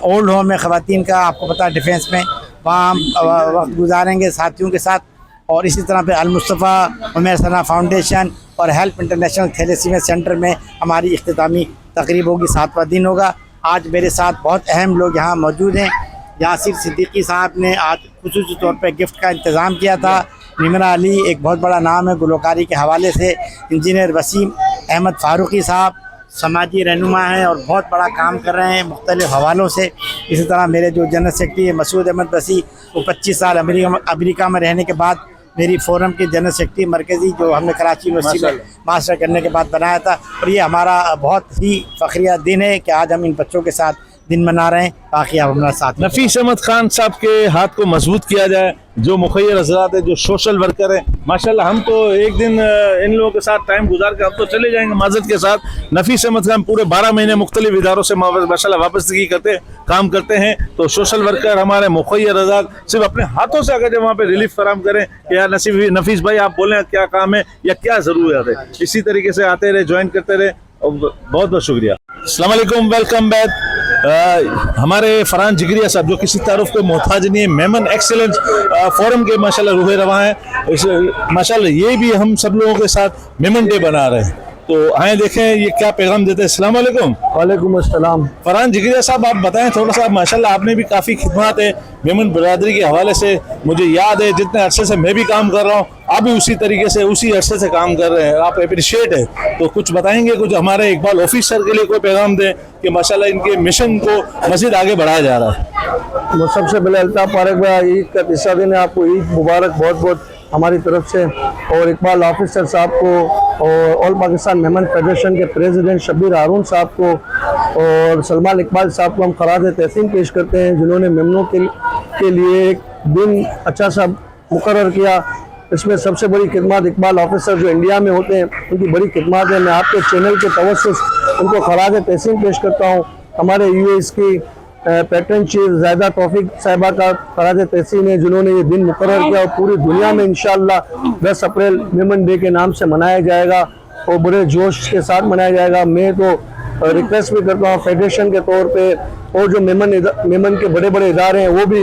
ओल्ड होम में ख़वातीन का, आपको पता है डिफेंस में, वहाँ हम वक्त गुजारेंगे साथियों के साथ। और इसी तरह पे अल-मुस्तफ़ा उमर सना फाउंडेशन और हेल्प इंटरनेशनल थैलेसीमिया सेंटर में हमारी इख्तितामी तकरीब होगी, 7वां दिन होगा। आज मेरे साथ बहुत अहम लोग यहाँ मौजूद हैं। यासिर सिद्दीकी साहब ने आज खुसूसी तौर पर गिफ्ट का इंतज़ाम किया था। निमरा अली एक बहुत बड़ा नाम है गुलकारी के हवाले से, इंजीनियर वसीम अहमद फारूकी साहब समाजी रहनुमा हैं और बहुत बड़ा काम कर रहे हैं मुख्तलिफ हवालों से। इसी तरह मेरे जो जनरल सेक्रेटरी है मसूद अहमद बसी, वो 25 साल अमेरिका में रहने के बाद मेरी फोरम के जनरल सेक्रेटरी मरकज़ी जो हमने कराची यूनिवर्सिटी में मास्टर करने के बाद बनाया था। और ये हमारा बहुत ही फ़ख्रिया दिन है कि आज हम इन बच्चों के साथ दिन मना रहे हैं। बाकी आप हमारे साथ नफीस अहमद खान साहब के हाथ को मजबूत किया जाए, जो मुखैर हजरात है, जो सोशल वर्कर है, माशाल्लाह हम तो एक दिन इन लोगों के साथ टाइम गुजार के हम तो चले जाएंगे माजरत के साथ। नफीस अहमद खान पूरे 12 महीने मुख्तलिफ इदारों से माशाल्लाह वापसगी करते काम करते हैं। तो सोशल वर्कर हमारे मुखैर हजरात सिर्फ अपने हाथों से अगर वहाँ पे रिलीफ फराम करें कि यार नफीस भाई आप बोलें क्या काम है या क्या ज़रूरत है, इसी तरीके से आते रहे, ज्वाइन करते रहे। बहुत बहुत शुक्रिया। अस्सलाम वालेकुम, वेलकम बैक। हमारे फरहान जिगरिया साहब जो किसी तारुफ के मोहताज नहीं है, मेमन एक्सीलेंस फोरम के माशाल्लाह रूहे रवा हैं। माशाल्लाह ये भी हम सब लोगों के साथ मेमन डे बना रहे हैं, तो आए देखें ये क्या पैगाम देते हैं। अस्सलाम वालेकुम। वालेकुम अस्सलाम। फरहान जिगरिया साहब आप बताएं थोड़ा सा, माशाल्लाह आपने भी काफ़ी खिदमत है मेमन बरादरी के हवाले से। मुझे याद है जितने अरसे से मैं भी काम कर रहा हूँ, आप भी उसी तरीके से उसी अरसे से काम कर रहे हैं, आप अप्रिशिएट है। तो कुछ बताएंगे, कुछ हमारे इकबाल ऑफिसर के लिए कोई पैगाम दें कि माशाल्लाह इनके मिशन को मज़ीद आगे बढ़ाया जा रहा है। वो सबसे पहले अल्ताफ़ पारेख भाई ईद का तीसरा दिन है, आपको ईद मुबारक बहुत बहुत हमारी तरफ से। और इकबाल ऑफिसर साहब को और ऑल पाकिस्तान मेमन फेडरेशन के प्रेसिडेंट शब्बीर हारून साहब को और सलमान इकबाल साहब को हम खराज तहसीन पेश करते हैं, जिन्होंने मेमनों के लिए एक दिन अच्छा सा मुकर्रर किया। इसमें सबसे बड़ी खिदमत इकबाल ऑफिसर जो इंडिया में होते हैं उनकी बड़ी खिदमत है। मैं आपके चैनल के तवस्सुस उनको खराज तहसीन पेश करता हूँ। हमारे यूएस की पैटर्न चीफ ज़ायदा तौफीक साहिबा का फराज तहसीन है, जिन्होंने ये दिन मुकर्रर किया और पूरी दुनिया में इंशाअल्लाह 10 अप्रैल मेमन डे के नाम से मनाया जाएगा और बड़े जोश के साथ मनाया जाएगा। मैं तो रिक्वेस्ट भी करता हूँ फेडरेशन के तौर पे, और जो मेमन के बड़े बड़े इदारे हैं वो भी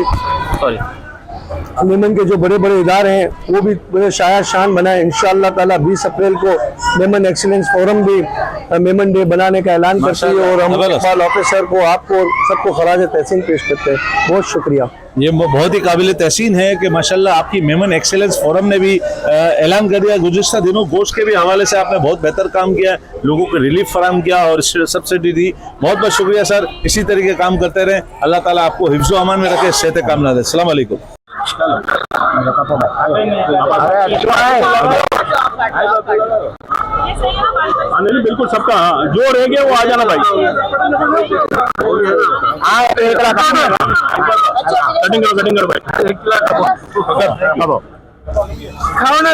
मेमन के जो बड़े बड़े इदारे हैं वो भी बड़े शाया शान बनाए। इंशाअल्लाह ताला 20 अप्रैल को मेमन एक्सीलेंस फोरम भी मेमन डे बनाने का ऐलान करते हैं और हम इकबाल ऑफिसर को आपको सबको खराज तहसीन पेश करते हैं। बहुत शुक्रिया। ये बहुत ही काबिल तहसीन है कि माशाल्लाह आपकी मेमन एक्सेलेंस फोरम ने भी ऐलान कर दिया। गुज़िश्ता दिनों गोश्त के भी हवाले से आपने बहुत बेहतर काम किया, लोगों को रिलीफ फराम किया और सब्सिडी दी। बहुत बहुत शुक्रिया सर, इसी तरीके काम करते रहें। अल्लाह ताला आपको हिफ्ज़ व अमान में रखे, सेहत कामना दे। अस्सलाम वालेकुम। बिल्कुल सबका जो रह गया वो आ जाना भाई। कटिंग करो भाई। खाओ ना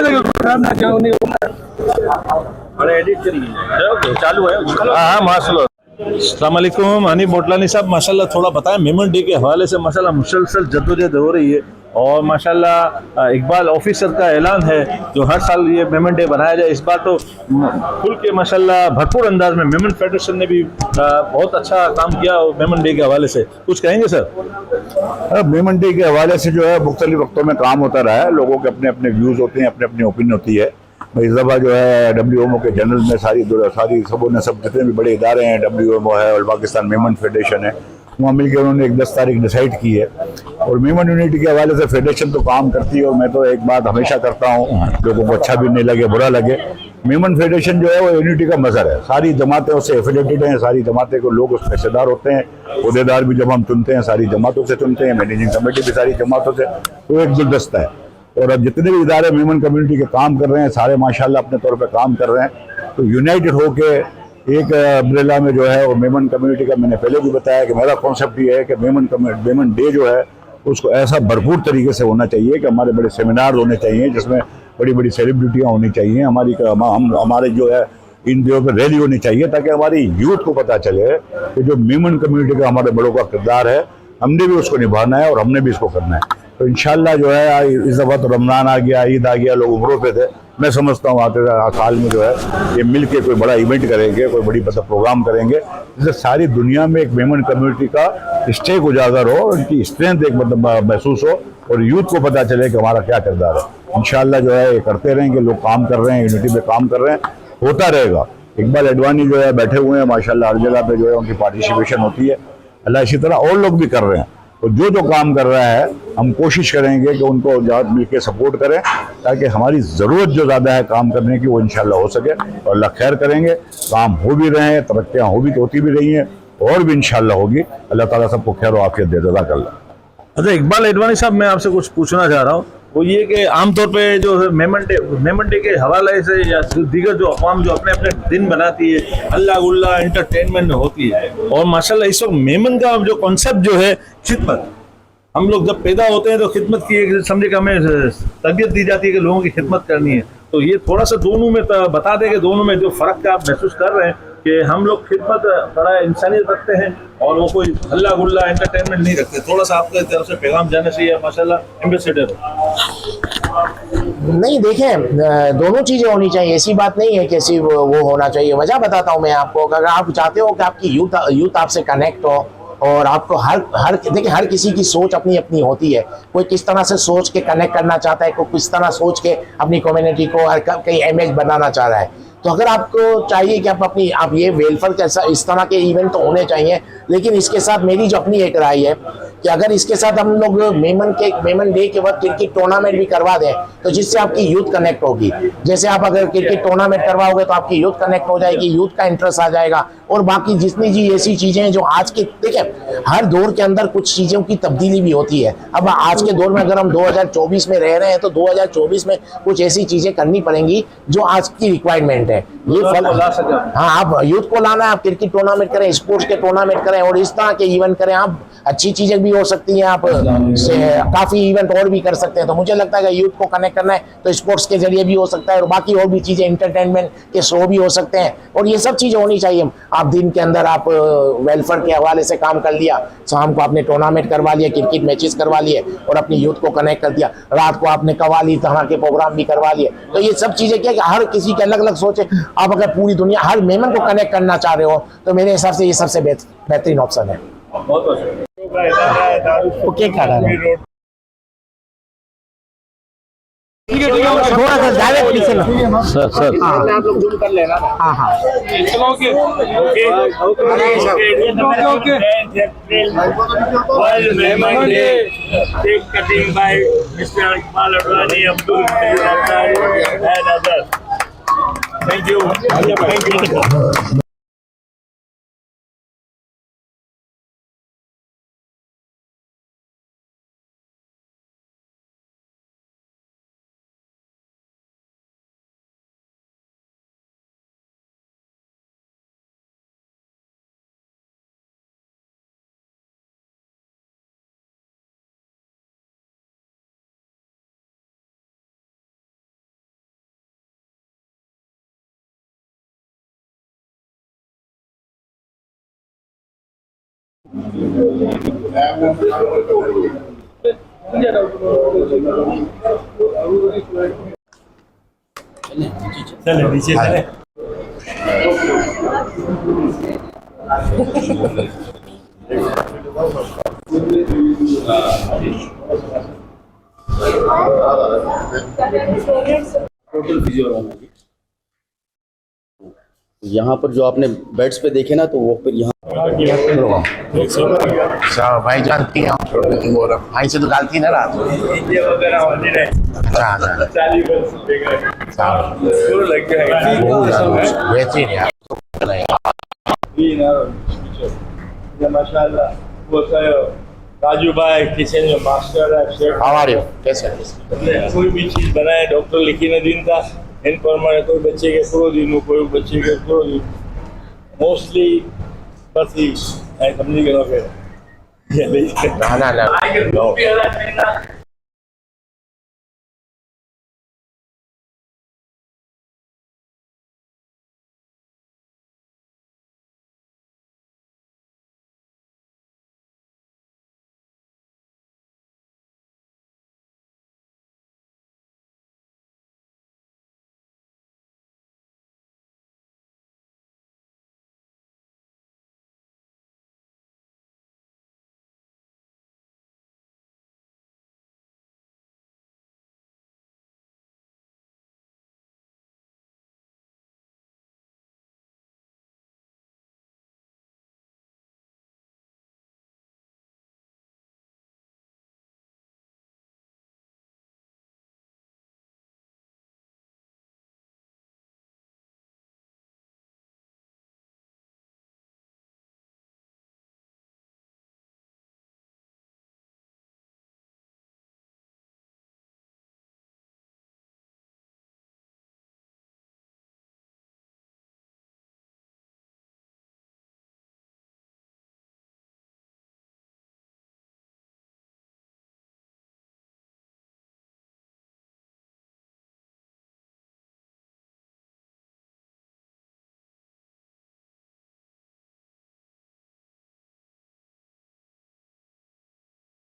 चालू है। हाँ माशाल्लाह। अस्सलाम वालेकुम। हनी बोटलानी साहब माशाल्लाह थोड़ा बताएं, मेमन डे के हवाले से माशाल्लाह मुसलसल जद्दोजहद हो रही है और माशाल्लाह इकबाल ऑफिसर का ऐलान है जो हर साल ये मेमन डे बनाया जाए। इस बार तो खुल के माशाल्लाह भरपूर अंदाज में मेमन फेडरेशन ने भी बहुत अच्छा काम किया और मेमन डे के हवाले से कुछ कहेंगे सर? मेमन डे के हवाले से जो है मुख्तलिफ वक्तों में काम होता रहा है, लोगों के अपने अपने व्यूज़ होते हैं, अपने अपने ओपिनियन होती है। इस दफ़ा जो है WMO के जनरल में सारी सबों ने सब जितने भी बड़े इदारे हैं, WMO है और पाकिस्तान मेमन फेडरेशन है, वहाँ मिलकर उन्होंने एक 10 तारीख डिसाइड की है। और मेमन यूनिटी के हवाले से फेडरेशन तो काम करती है और मैं तो एक बात हमेशा करता हूँ, लोगों को अच्छा भी नहीं लगे बुरा लगे, मेमन फेडरेशन जो है वो यूनिटी का मज़हर है। सारी जमातें उससे एफिलेटेड हैं, सारी जमातें को लोग उसमें हिस्सेदार होते हैं। अहदेदार भी जब हम चुनते हैं सारी जमातों से चुनते हैं, मैनेजिंग कमेटी भी सारी जमातों से, तो एक गुलदस्ता है। और अब जितने भी इदारे मेमन कम्युनिटी के काम कर रहे हैं सारे माशाल्लाह अपने तौर पे काम कर रहे हैं। तो यूनाइटेड होके एक अम्ब्रेला में जो है वो मेमन कम्युनिटी का, मैंने पहले भी बताया कि मेरा कॉन्सेप्ट ये है कि मेमन डे जो है उसको ऐसा भरपूर तरीके से होना चाहिए कि हमारे बड़े सेमिनार होने चाहिए जिसमें बड़ी बड़ी सेलिब्रिटियाँ होनी चाहिए, हमारे जो है इन दिनों पर रैली होनी चाहिए ताकि हमारी यूथ को पता चले कि जो मेमन कम्युनिटी का हमारे बड़ों का किरदार है हमने भी उसको निभाना है और हमने भी इसको करना है। तो इंशाल्लाह जो है इस दफ़ा तो रमज़ान आ गया, ईद आ गया, लोग उम्रों पे थे। मैं समझता हूँ आते साल में जो है ये मिल के कोई बड़ा इवेंट करेंगे, कोई बड़ी मतलब प्रोग्राम करेंगे जिससे सारी दुनिया में एक मेमन कम्युनिटी का स्टेक उजागर हो, उनकी स्ट्रेंथ एक मतलब महसूस हो और यूथ को पता चले कि हमारा क्या किरदार है। इंशाल्लाह जो है ये करते रहेंगे, लोग काम कर रहे हैं, यूनिटी में काम कर रहे हैं, होता रहेगा। इकबाल अडवाणी जो है बैठे हुए हैं माशाल्लाह, हर जगह पे जो है उनकी पार्टिसिपेशन होती है। अल्लाह इसी तरह और लोग भी कर रहे हैं। तो जो जो काम कर रहा है हम कोशिश करेंगे कि उनको ज़्यादा मिल के सपोर्ट करें, ताकि हमारी ज़रूरत जो ज़्यादा है काम करने की वो इंशाल्लाह हो सके। और अल्लाह खैर करेंगे, काम हो भी रहे हैं, तरक्कियाँ होती भी रही हैं और भी इंशाल्लाह होगी। अल्लाह ताला सबको खैर और आफियत दे, जज़ाकल्लाह। अच्छा इकबाल एडवाणी साहब, मैं आपसे कुछ पूछना चाह रहा हूँ, वो ये कि आमतौर पे जो है मेमन डे के हवाले से या दीगर जो अवाम जो अपने अपने दिन बनाती है, अल्लाह गुल्ला एंटरटेनमेंट होती है, और माशाल्लाह इस वक्त मेमन का जो कॉन्सेप्ट जो है खिदमत, हम लोग जब पैदा होते हैं तो खिदमत की समझे कि हमें तरबियत दी जाती है कि लोगों की खिदमत करनी है। तो ये थोड़ा सा दोनों में बता दें कि दोनों में जो फ़र्क आप महसूस कर रहे हैं कि हम लोग खिदमत बड़ा इंसानियत रखते हैं और वो कोई हल्ला गुल्ला एंटरटेनमेंट नहीं रखते। थोड़ा सा आपके तरफ से पैगाम जाने चाहिए माशाल्लाह एम्बेसडर। नहीं देखें, दोनों चीज़ें होनी चाहिए, ऐसी बात नहीं है कि ऐसी वो होना चाहिए। वजह बताता हूँ मैं आपको, अगर आप चाहते हो कि आपकी यूथ आपसे कनेक्ट हो और आपको देखिए हर किसी की सोच अपनी अपनी होती है। कोई किस तरह से सोच के कनेक्ट करना चाहता है, कोई किस तरह सोच के अपनी कम्युनिटी को कई इमेज बनाना चाह रहा है। तो अगर आपको चाहिए कि आप ये वेलफेयर कैसा इस तरह के इवेंट तो होने चाहिए, लेकिन इसके साथ मेरी जो अपनी एक राय है कि अगर इसके साथ हम लोग मेमन डे के वक्त क्रिकेट टूर्नामेंट भी करवा दें तो जिससे आपकी यूथ कनेक्ट होगी। जैसे आप अगर क्रिकेट टूर्नामेंट करवाओगे तो आपकी यूथ कनेक्ट हो जाएगी, यूथ का इंटरेस्ट आ जाएगा। और बाकी जितनी जी ऐसी चीज़ें हैं जो आज के, देखिए हर दौर के अंदर कुछ चीज़ों की तब्दीली भी होती है। अब आज के दौर में अगर हम 2024 में रह रहे हैं तो 2024 में कुछ ऐसी चीज़ें करनी पड़ेंगी जो आज की रिक्वायरमेंट है। ये फल हाँ, आप यूथ को लाना है, आप क्रिकेट टूर्नामेंट करें, स्पोर्ट्स के टूर्नामेंट करें और इस तरह के इवेंट करें। आप अच्छी चीज़ें भी हो सकती हैं, आप काफ़ी इवेंट और भी कर सकते हैं। तो मुझे लगता है कि यूथ को कनेक्ट करना है तो स्पोर्ट्स के जरिए भी हो सकता है और बाकी और भी चीज़ें, एंटरटेनमेंट के शो भी हो सकते हैं और ये सब चीज़ें होनी चाहिए। आप दिन के अंदर आप वेलफेयर के हवाले से काम कर लिया, शाम को आपने टूर्नामेंट करवा लिया, क्रिकेट मैचेस करवा लिए और अपनी यूथ को कनेक्ट कर दिया, रात को आपने कव्वाली तरह के प्रोग्राम भी करवा लिए। तो ये सब चीज़ें क्या कि हर किसी के अलग अलग सोचे। आप अगर पूरी दुनिया हर मेमन को कनेक्ट करना चाह रहे हो तो मेरे हिसाब से ये सबसे बेहतरीन ऑप्शन है। ओके, थोड़ा सा डायरेक्ट पीछे ना सर आप लोग जूम कर लेना। हाँ हाँ world Memon day cake cutting by mister Iqbal Advani, Abdul and others. Thank you. चले नीचे चले। टोटल फिजियोलॉजी यहाँ पर जो आपने बेड्स पे देखे ना, तो वो फिर यहाँ भाई जानती है भाई से तो गालती ना रात माशाल्लाह। वो राजू भाई किचन में मास्टर है, शेफ। हमारे कैसे कोई भी चीज बनाए डॉक्टर लिखी न दिन था इन पर कोई बच्चे के पूरा दिन, कोई बच्चे के पूरा दिन, मोस्टली बस ही समझी गए।